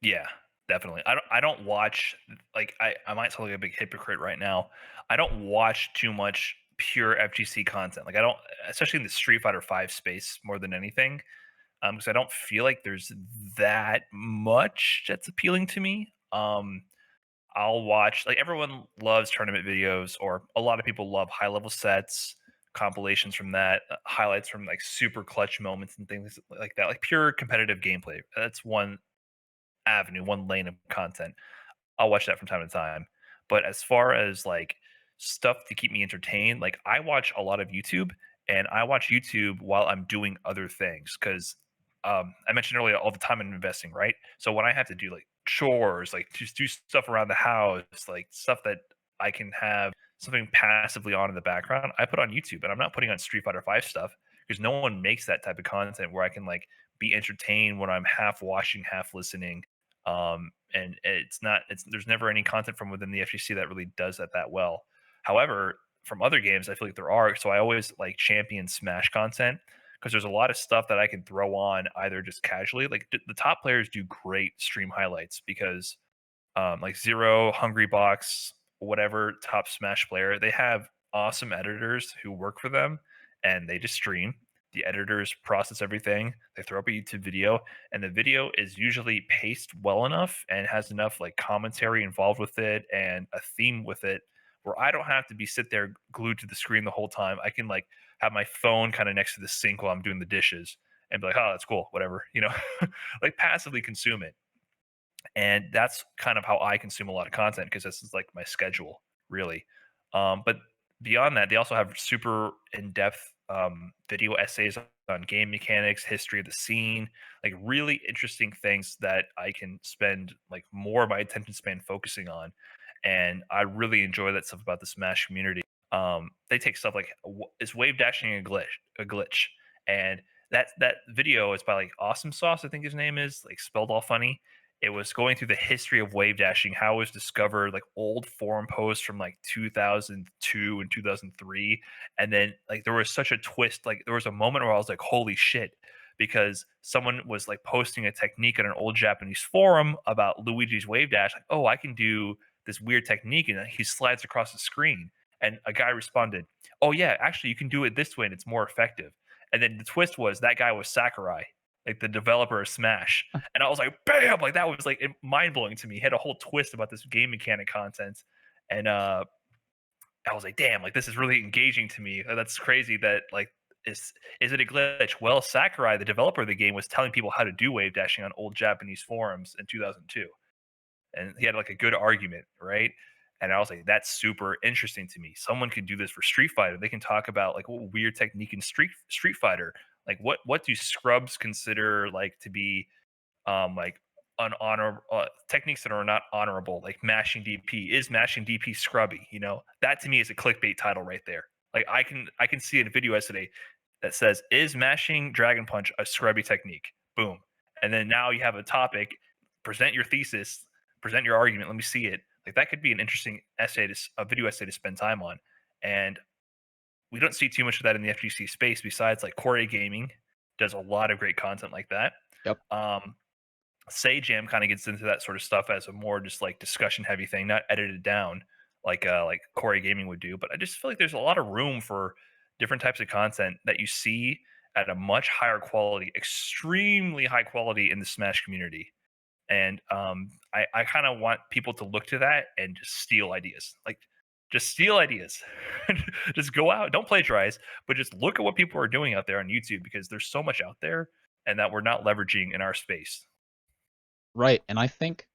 Yeah, definitely. I don't watch like I might sound like a big hypocrite right now. I don't watch too much pure FGC content. Like I don't, especially in the Street Fighter 5 space more than anything. Because I don't feel like there's that much that's appealing to me. I'll watch like everyone loves tournament videos, or a lot of people love high level sets, compilations from that, highlights from like super clutch moments and things like that, like pure competitive gameplay. That's one avenue, one lane of content. I'll watch that from time to time. But as far as like stuff to keep me entertained, like I watch a lot of YouTube and I watch YouTube while I'm doing other things because I mentioned earlier all the time I'm investing, right? So when I have to do like chores, like just do stuff around the house, like stuff that I can have something passively on in the background, I put on YouTube and I'm not putting on Street Fighter 5 stuff because no one makes that type of content where I can like be entertained when I'm half watching, half listening. And it's not it's there's never any content from within the FGC that really does that well. However, from other games, I feel like there are. So I always like champion Smash content because there's a lot of stuff that I can throw on either just casually. Like the top players do great stream highlights because like Zero, Hungry Box, whatever top Smash player, they have awesome editors who work for them and they just stream. The editors process everything. They throw up a YouTube video, and the video is usually paced well enough and has enough like commentary involved with it and a theme with it where I don't have to be sit there glued to the screen the whole time. I can like have my phone kind of next to the sink while I'm doing the dishes and be like, oh, that's cool, whatever, like passively consume it. And that's kind of how I consume a lot of content because this is like my schedule, really. But beyond that, they also have super in-depth video essays on game mechanics, history of the scene, like really interesting things that I can spend like more of my attention span focusing on. And I really enjoy that stuff about the Smash community. They take stuff like is wave dashing a glitch, and that video is by like Awesome Sauce, I think his name is, like spelled all funny. It was going through the history of wave dashing, how it was discovered, like old forum posts from like 2002 and 2003. And then like there was such a twist. Like there was a moment where I was like, holy shit, because someone was like posting a technique on an old Japanese forum about Luigi's wave dash. Like, oh, I can do this weird technique, and he slides across the screen. And a guy responded, oh yeah, actually you can do it this way and it's more effective. And then the twist was that guy was Sakurai, like the developer of Smash. And I was like, bam, like that was like mind blowing to me. He had a whole twist about this game mechanic content. And I was like, damn, like this is really engaging to me. That's crazy that like is it a glitch? Well, Sakurai, the developer of the game, was telling people how to do wave dashing on old Japanese forums in 2002, and he had like a good argument, right? And I was like, that's super interesting to me. Someone can do this for Street Fighter. They can talk about like what weird technique in Street Fighter. Like what do scrubs consider like to be like unhonorable techniques that are not honorable, like mashing DP. Is mashing DP scrubby? You know, that to me is a clickbait title right there. Like I can see a video yesterday that says, "Is mashing Dragon Punch a scrubby technique?" Boom, and then now you have a topic. Present your thesis. Present your argument. Let me see it. Like that could be an interesting essay, a video essay to spend time on. And we don't see too much of that in the FGC space. Besides, like Corey Gaming does a lot of great content like that. Yep. Say Jam kind of gets into that sort of stuff as a more just like discussion heavy thing, not edited down like Corey Gaming would do. But I just feel like there's a lot of room for different types of content that you see at a much higher quality, extremely high quality in the Smash community. And I kind of want people to look to that and just steal ideas. Like just steal ideas. Just go out, don't plagiarize, but just look at what people are doing out there on YouTube, because there's so much out there and that we're not leveraging in our space. Right. And I think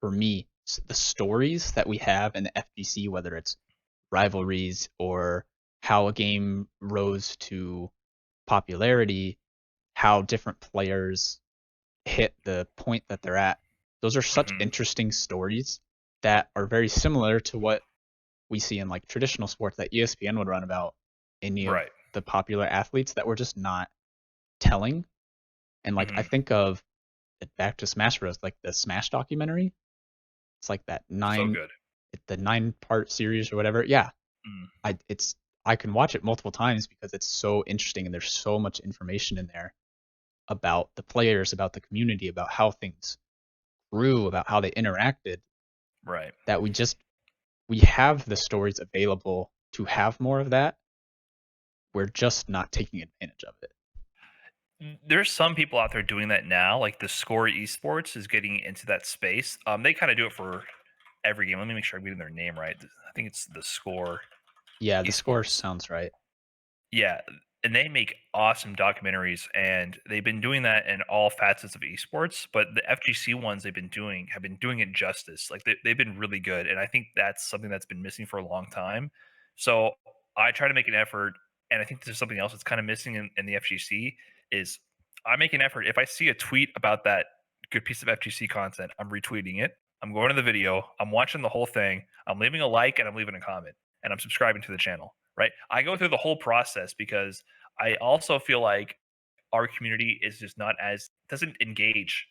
for me, the stories that we have in the FGC, whether it's rivalries or how a game rose to popularity, how different players hit the point that they're at, those are such Hmm. interesting stories that are very similar to what we see in like traditional sports that ESPN would run about any of Right. the popular athletes that we're just not telling. And like I Hmm. think of back to Smash Bros, like the Smash documentary. It's like that So good. the 9 part series or whatever. Yeah, Mm. I can watch it multiple times because it's so interesting and there's so much information in there about the players, about the community, about how things grew, about how they interacted, Right. that we have the stories available to have more of that. We're just not taking advantage of it. There's some people out there doing that now, like the Score Esports is getting into that space. They kind of do it for every game. Let me make sure I'm getting their name right. I think it's the Score Yeah, the score Esports. sounds right. Yeah, and they make awesome documentaries, and they've been doing that in all facets of esports. But the FGC ones they've been doing have been doing it justice. Like they've been really good, and I think that's something that's been missing for a long time. So I try to make an effort, and I think this is something else that's kind of missing in the FGC is I make an effort. If I see a tweet about that good piece of FGC content, I'm retweeting it. I'm going to the video. I'm watching the whole thing. I'm leaving a like and I'm leaving a comment and I'm subscribing to the channel, right? I go through the whole process because I also feel like our community is just not as doesn't engage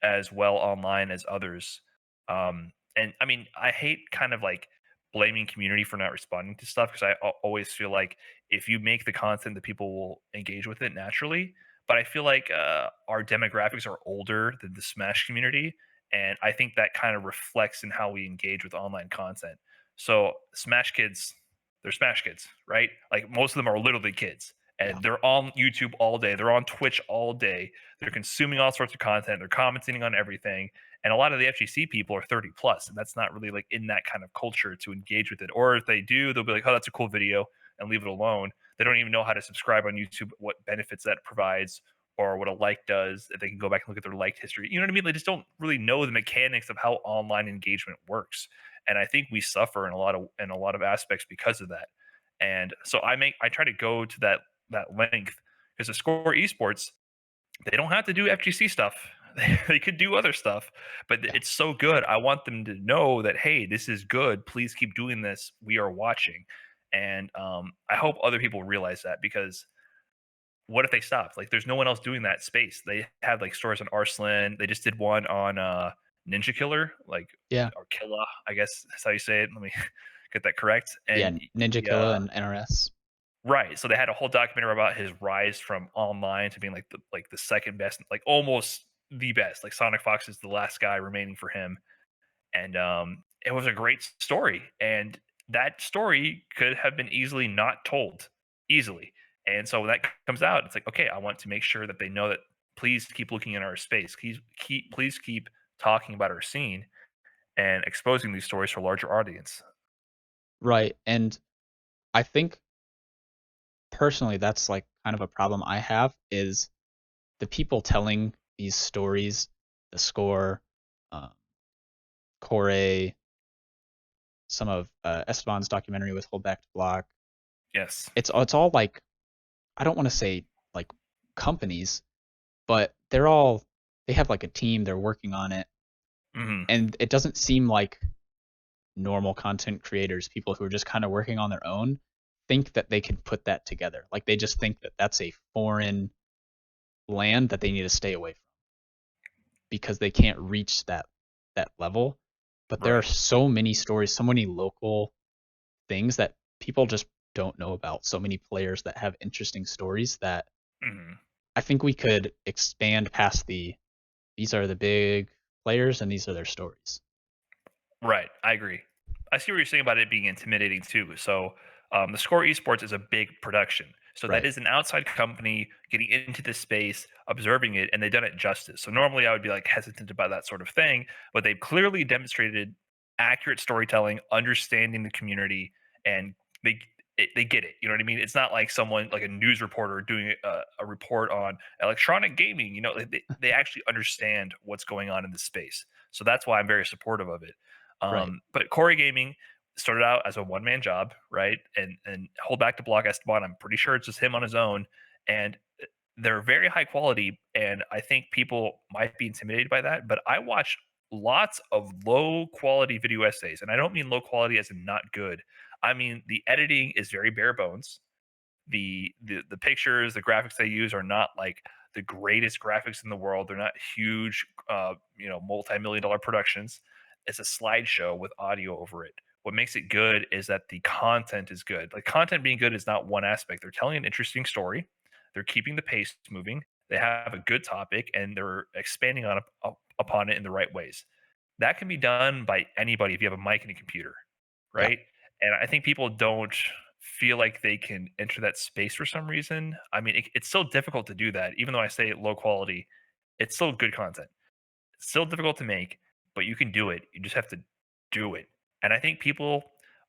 as well online as others. And I mean, I hate kind of like blaming community for not responding to stuff because always feel like if you make the content, that people will engage with it naturally. But I feel like our demographics are older than the Smash community, and I think that kind of reflects in how we engage with online content. So Smash kids, they're Smash kids, right? Like most of them are literally kids, Yeah. and they're on YouTube all day. They're on Twitch all day. They're consuming all sorts of content. They're commenting on everything. And a lot of the FGC people are 30 plus, and that's not really like in that kind of culture to engage with it. Or if they do, they'll be like, oh, that's a cool video and leave it alone. They don't even know how to subscribe on YouTube, what benefits that provides, or what a like does. If they can go back and look at their liked history. You know what I mean? They just don't really know the mechanics of how online engagement works. And I think we suffer in a lot of aspects because of that. And so I try to go to that length because the Score Esports, they don't have to do FGC stuff. They could do other stuff, but Yeah. it's so good. I want them to know that, hey, this is good. Please keep doing this. We are watching. And I hope other people realize that because what if they stopped? Like, there's no one else doing that space. They had like stories on Arslan. They just did one on Ninja Killer, like Yeah. or Killa, I guess that's how you say it. Let me get that correct. Yeah, And Ninja Killa and NRS. right, so they had a whole documentary about his rise from online to being like the second best, like almost the best. Like Sonic Fox is the last guy remaining for him, and it was a great story. And that story could have been easily not told easily. And so when that comes out, it's like, okay, I want to make sure that they know that please keep looking in our space. Please keep talking about our scene and exposing these stories to a larger audience. Right. And I think personally that's like kind of a problem I have is the people telling these stories, the score, um, Corey, some of Esteban's documentary with Hold Back to Block. Yes. It's all like I don't want to say like companies, but they have like a team, they're working on it, Hmm. and it doesn't seem like normal content creators, people who are just kind of working on their own, think that they can put that together. Like they just think that that's a foreign land that they need to stay away from because they can't reach that level. But there are Right. so many stories, so many local things that people just don't know about. So many players that have interesting stories that Hmm. I think we could expand past these are the big players and these are their stories. Right, I agree. I see what you're saying about it being intimidating too. So, the Score Esports is a big production. So that Right. is an outside company getting into this space, observing it, and they've done it justice. So normally I would be like hesitant about that sort of thing, but they've clearly demonstrated accurate storytelling, understanding the community, and they they get it. You know what I mean? It's not like someone like a news reporter doing a report on electronic gaming. You know, they actually understand what's going on in the space. So that's why I'm very supportive of it. Right. But Corey Gaming started out as a one man job, right? And Hold Back to Block Esteban, I'm pretty sure it's just him on his own, and they're very high quality. And I think people might be intimidated by that, but I watch lots of low quality video essays, and I don't mean low quality as in not good. I mean the editing is very bare bones. The pictures, the graphics they use are not like the greatest graphics in the world. They're not huge, multi-million dollar productions. It's a slideshow with audio over it. What makes it good is that the content is good. Like content being good is not one aspect. They're telling an interesting story. They're keeping the pace moving. They have a good topic and they're expanding upon it in the right ways. That can be done by anybody if you have a mic and a computer, Yeah. right? And I think people don't feel like they can enter that space for some reason. I mean, it's so difficult to do that. Even though I say low quality, it's still good content. It's still difficult to make, but you can do it. You just have to do it. And I think people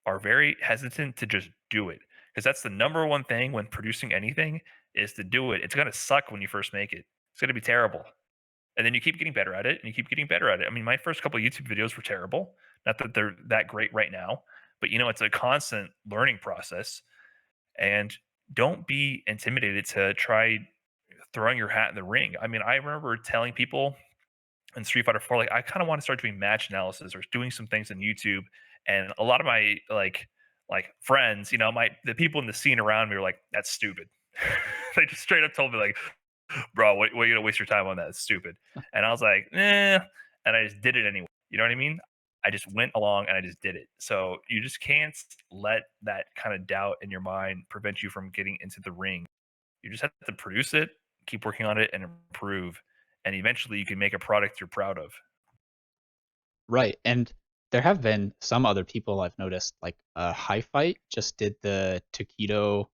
are very hesitant to just do it because that's the number one thing when producing anything is to do it. It's going to suck when you first make it. It's going to be terrible. And then you keep getting better at it and you keep getting better at it. I mean, my first couple of YouTube videos were terrible. Not that they're that great right now, but it's a constant learning process. And don't be intimidated to try throwing your hat in the ring. I mean, I remember telling people in Street Fighter 4, like I kind of want to start doing match analysis or doing some things on YouTube. And a lot of my like friends, my the people in the scene around me were like, "That's stupid." They just straight up told me like, "Bro, what are you gonna waste your time on that? It's stupid." And I was like, "Eh," and I just did it anyway. You know what I mean? I just went along and I just did it. So you just can't let that kind of doubt in your mind prevent you from getting into the ring. You just have to produce it, keep working on it, and improve. And eventually you can make a product you're proud of. Right. And there have been some other people I've noticed, like High Fight just did the Takedo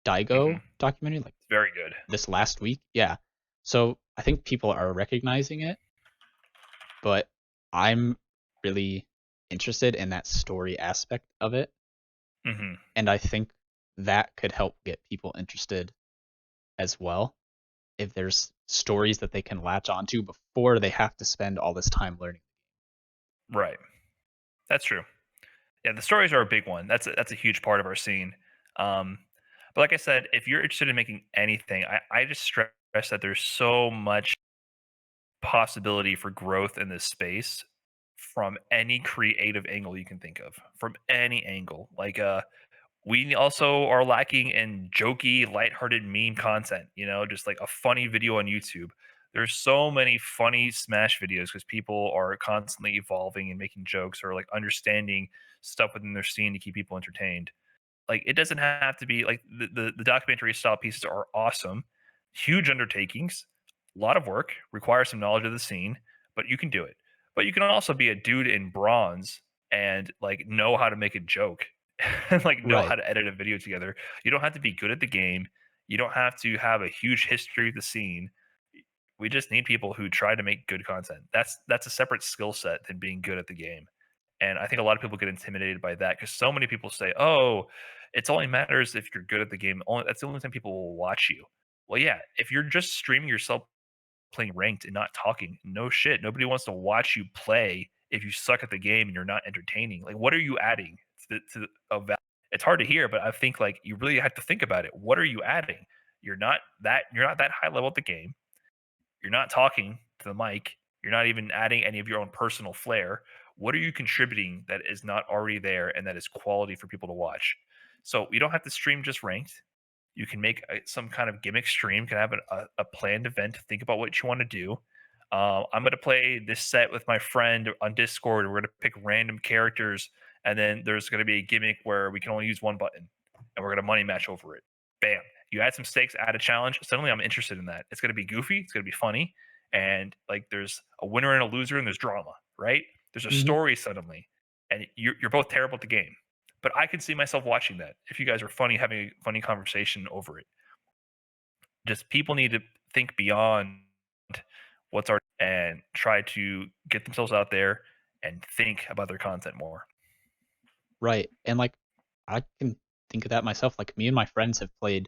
Hmm. Daigo documentary like It's very good. this last week. Yeah. So I think people are recognizing it, but I'm really interested in that story aspect of it. Hmm. And I think that could help get people interested as well if there's stories that they can latch onto before they have to spend all this time learning. Right. That's true. Yeah, the stories are a big one. That's a huge part of our scene. Um, but like I said, if you're interested in making anything, I just stress that there's so much possibility for growth in this space from any creative angle you can think of, from any angle. Like We also are lacking in jokey, lighthearted meme content, just like a funny video on YouTube. There's so many funny Smash videos because people are constantly evolving and making jokes or like understanding stuff within their scene to keep people entertained. Like it doesn't have to be like the documentary style pieces are awesome, huge undertakings, a lot of work, require some knowledge of the scene, but you can do it. But you can also be a dude in bronze and like know how to make a joke and like know how Right. to edit a video together. You don't have to be good at the game. You don't have to have a huge history of the scene. We just need people who try to make good content. That's a separate skill set than being good at the game. And I think a lot of people get intimidated by that because so many people say, "Oh, it's only matters if you're good at the game. Only that's the only time people will watch you." Well, yeah, if you're just streaming yourself playing ranked and not talking, no shit, nobody wants to watch you play if you suck at the game and you're not entertaining. Like, what are you adding a value? It's hard to hear, but I think like you really have to think about it. What are you adding? You're not that high level at the game. You're not talking to the mic. You're not even adding any of your own personal flair. What are you contributing that is not already there and that is quality for people to watch? So you don't have to stream just ranked. You can make some kind of gimmick stream. Can have a planned event. Think about what you want to do. I'm going to play this set with my friend on Discord. We're going to pick random characters, and then there's going to be a gimmick where we can only use one button, and we're going to money match over it. Bam! You add some stakes, add a challenge. Suddenly, I'm interested in that. It's going to be goofy. It's going to be funny, and like there's a winner and a loser, and there's drama. Right? There's a Hmm. story suddenly, and you're both terrible at the game. But I could see myself watching that if you guys are funny, having a funny conversation over it. Just people need to think beyond what's our and try to get themselves out there and think about their content more. Right. And like I can think of that myself. Like me and my friends have played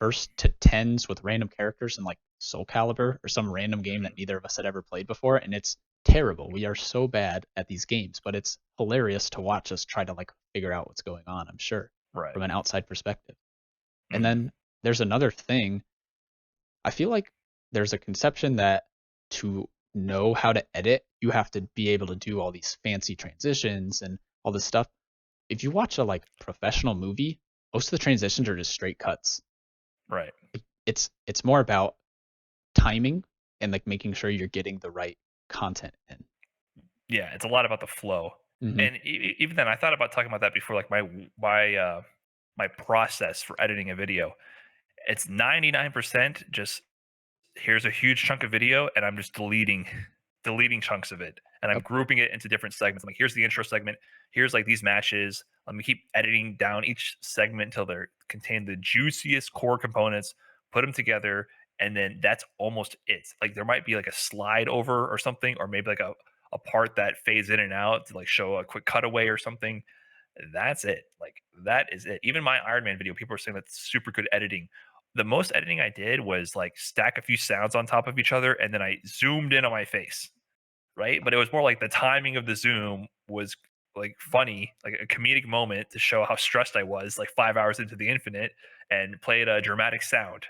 first to tens with random characters in like Soul Calibur or some random game Mhm. that neither of us had ever played before, and it's terrible. We are so bad at these games, but it's hilarious to watch us try to like figure out what's going on, I'm sure, Right. from an outside perspective. And Mhm. then there's another thing. I feel like there's a conception that to know how to edit, you have to be able to do all these fancy transitions and all this stuff. If you watch a like professional movie, most of the transitions are just straight cuts. Right. It's more about timing and like making sure you're getting the right content in. Yeah, it's a lot about the flow. Hmm. And even then, I thought about talking about that before, like my process for editing a video. It's 99% just here's a huge chunk of video and I'm just deleting chunks of it and I'm Yep. grouping it into different segments. I'm like, here's the intro segment, here's like these matches. Let me keep editing down each segment until they contain the juiciest core components, put them together, and then that's almost it. Like there might be like a slide over or something, or maybe like a part that fades in and out to like show a quick cutaway or something. That's it. Like that is it. Even my Iron Man video, people are saying that's super good editing. The most editing I did was like stack a few sounds on top of each other and then I zoomed in on my face, right? But it was more like the timing of the zoom was like funny, like a comedic moment to show how stressed I was, like 5 hours into the infinite, and played a dramatic sound.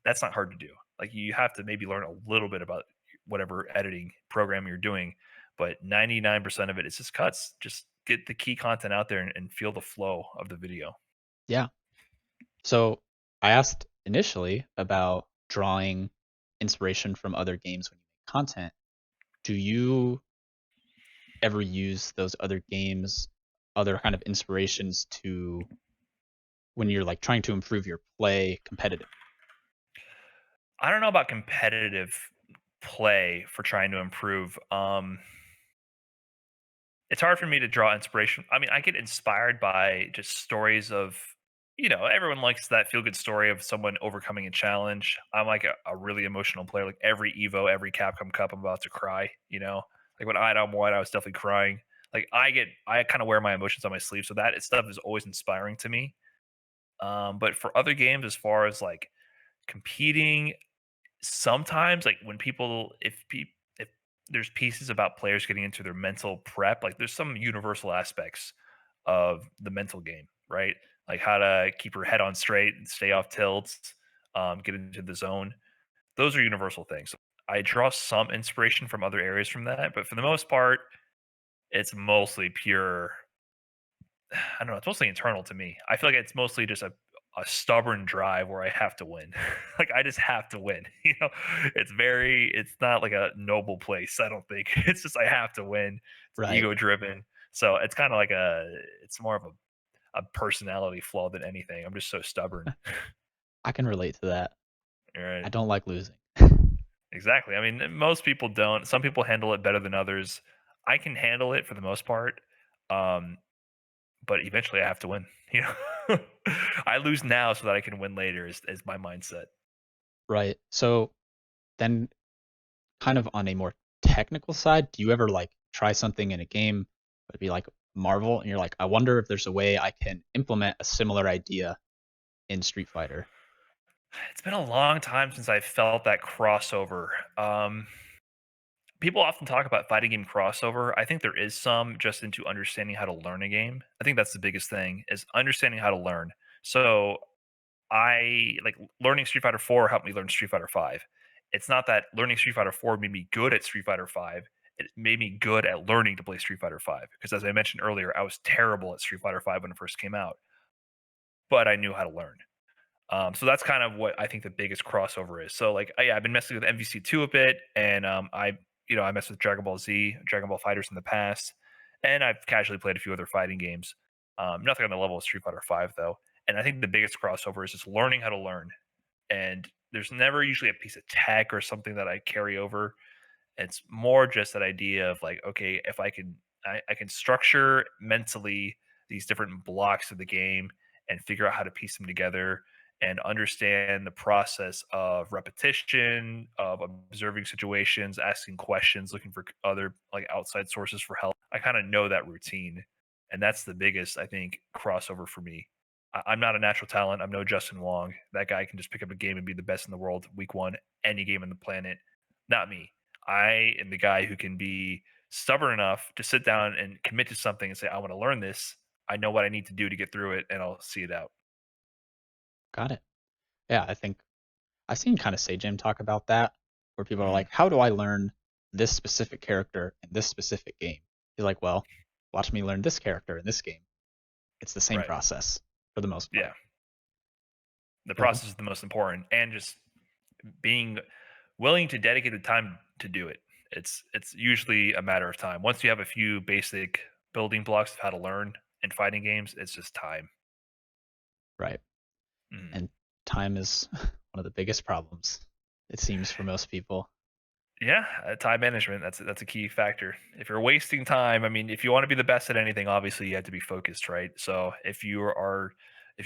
That's not hard to do. Like you have to maybe learn a little bit about whatever editing program you're doing, but 99% of it is just cuts. Just get the key content out there and feel the flow of the video. Yeah. So I asked initially about drawing inspiration from other games when you make content. Do you ever use those other games, other kind of inspirations to when you're like trying to improve your play competitive? I don't know about competitive play for trying to improve. It's hard for me to draw inspiration. I mean, I get inspired by just stories of, everyone likes that feel good story of someone overcoming a challenge. I'm like a really emotional player. Like every Evo, every Capcom Cup, I'm about to cry. Like when Idom won, I was definitely crying. Like I kind of wear my emotions on my sleeve. So that stuff is always inspiring to me. But for other games, as far as like competing, sometimes like when people if there's pieces about players getting into their mental prep, like there's some universal aspects of the mental game, right? Like how to keep your head on straight and stay off tilts, get into the zone. Those are universal things. I draw some inspiration from other areas from that, but for the most part it's mostly pure I don't know. It's mostly internal to me. I feel like it's mostly just a stubborn drive where I have to win. Like I just have to win. It's not like a noble place. I don't think it's just I have to win. It's Right. ego driven. So it's kind of like it's more of a personality flaw than anything. I'm just so stubborn. I can relate to that. All right. I don't like losing. Exactly. I mean, most people don't. Some people handle it better than others. I can handle it for the most part. Um, but eventually I have to win. I lose now so that I can win later is my mindset. Right. So then kind of on a more technical side, do you ever like try something in a game, it'd be like Marvel, and you're like, I wonder if there's a way I can implement a similar idea in Street Fighter? It's been a long time since I felt that crossover. People often talk about fighting game crossover. I think there is some just into understanding how to learn a game. I think that's the biggest thing is understanding how to learn. So I like learning Street Fighter 4 helped me learn Street Fighter 5. It's not that learning Street Fighter 4 made me good at Street Fighter 5. It made me good at learning to play Street Fighter 5 because as I mentioned earlier, I was terrible at Street Fighter 5 when it first came out, but I knew how to learn. So that's kind of what I think the biggest crossover is. So like, yeah, I've been messing with MVC2 a bit, and I messed with Dragon Ball Z, Dragon Ball Fighters in the past, and I've casually played a few other fighting games. Nothing on the level of Street Fighter 5 though. And I think the biggest crossover is just learning how to learn. And there's never usually a piece of tech or something that I carry over. It's more just that idea of like, okay, if I can structure mentally these different blocks of the game and figure out how to piece them together and understand the process of repetition, of observing situations, asking questions, looking for other like outside sources for help. I kind of know that routine. And that's the biggest, I think, crossover for me. I'm not a natural talent. I'm no Justin Wong. That guy can just pick up a game and be the best in the world week one, any game on the planet. Not me. I am the guy who can be stubborn enough to sit down and commit to something and say, I want to learn this. I know what I need to do to get through it, and I'll see it out. Got it. Yeah, I think I've seen kind of Say Jim talk about that, where people are Mhm. like, how do I learn this specific character in this specific game? He's like, well, watch me learn this character in this game. It's the same Right. process for the most Yeah. part. The Cool. process is the most important, and just being willing to dedicate the time to do it. It's usually a matter of time. Once you have a few basic building blocks of how to learn in fighting games, it's just time. Right. Mhm. And time is one of the biggest problems, it seems, for most people. Yeah, time management, that's a key factor. If you're wasting time, I mean, if you wanna be the best at anything, obviously, you have to be focused, right? So, if you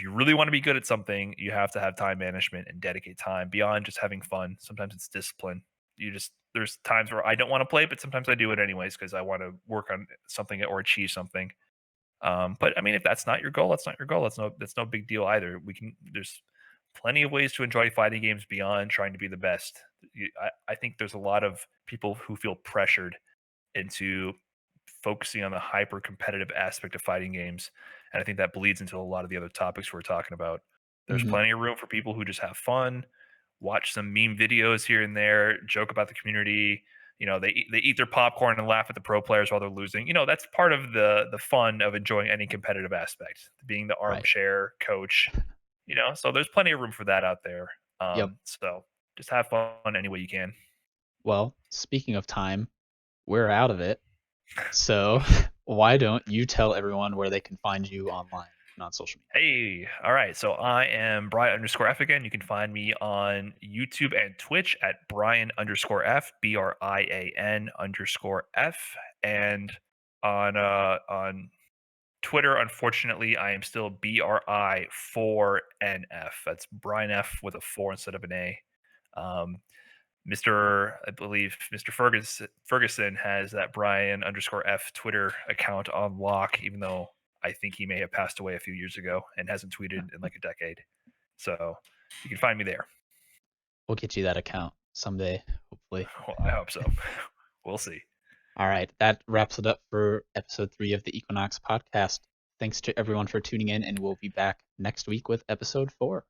really wanna be good at something, you have to have time management and dedicate time beyond just having fun. Sometimes it's discipline. There's times where I don't wanna play, but sometimes I do it anyways because I wanna work on something or achieve something. But I mean, if that's not your goal, that's not your goal. That's no big deal either. There's plenty of ways to enjoy fighting games beyond trying to be the best. I think there's a lot of people who feel pressured into focusing on the hyper competitive aspect of fighting games, and I think that bleeds into a lot of the other topics we're talking about. There's Hmm. plenty of room for people who just have fun, watch some meme videos here and there, joke about the community. They eat their popcorn and laugh at the pro players while they're losing. That's part of the fun of enjoying any competitive aspect, being the Right. armchair coach. So there's plenty of room for that out there. Yep. So just have fun any way you can. Well, speaking of time, we're out of it. So why don't you tell everyone where they can find you online and on social media? Hey, all right. So I am Brian underscore F again. You can find me on YouTube and Twitch at Brian underscore F, BRIAN underscore F. And on Twitter, unfortunately, I am still BRI4NF. That's Brian F with a four instead of an A. Um, I believe Mr. Ferguson has that Brian underscore F Twitter account on lock, even though I think he may have passed away a few years ago and hasn't tweeted in like a decade. So you can find me there. We'll get you that account someday, hopefully. Well, I hope so. We'll see. All right, that wraps it up for episode 3 of the EQNX podcast. Thanks to everyone for tuning in, and we'll be back next week with episode 4.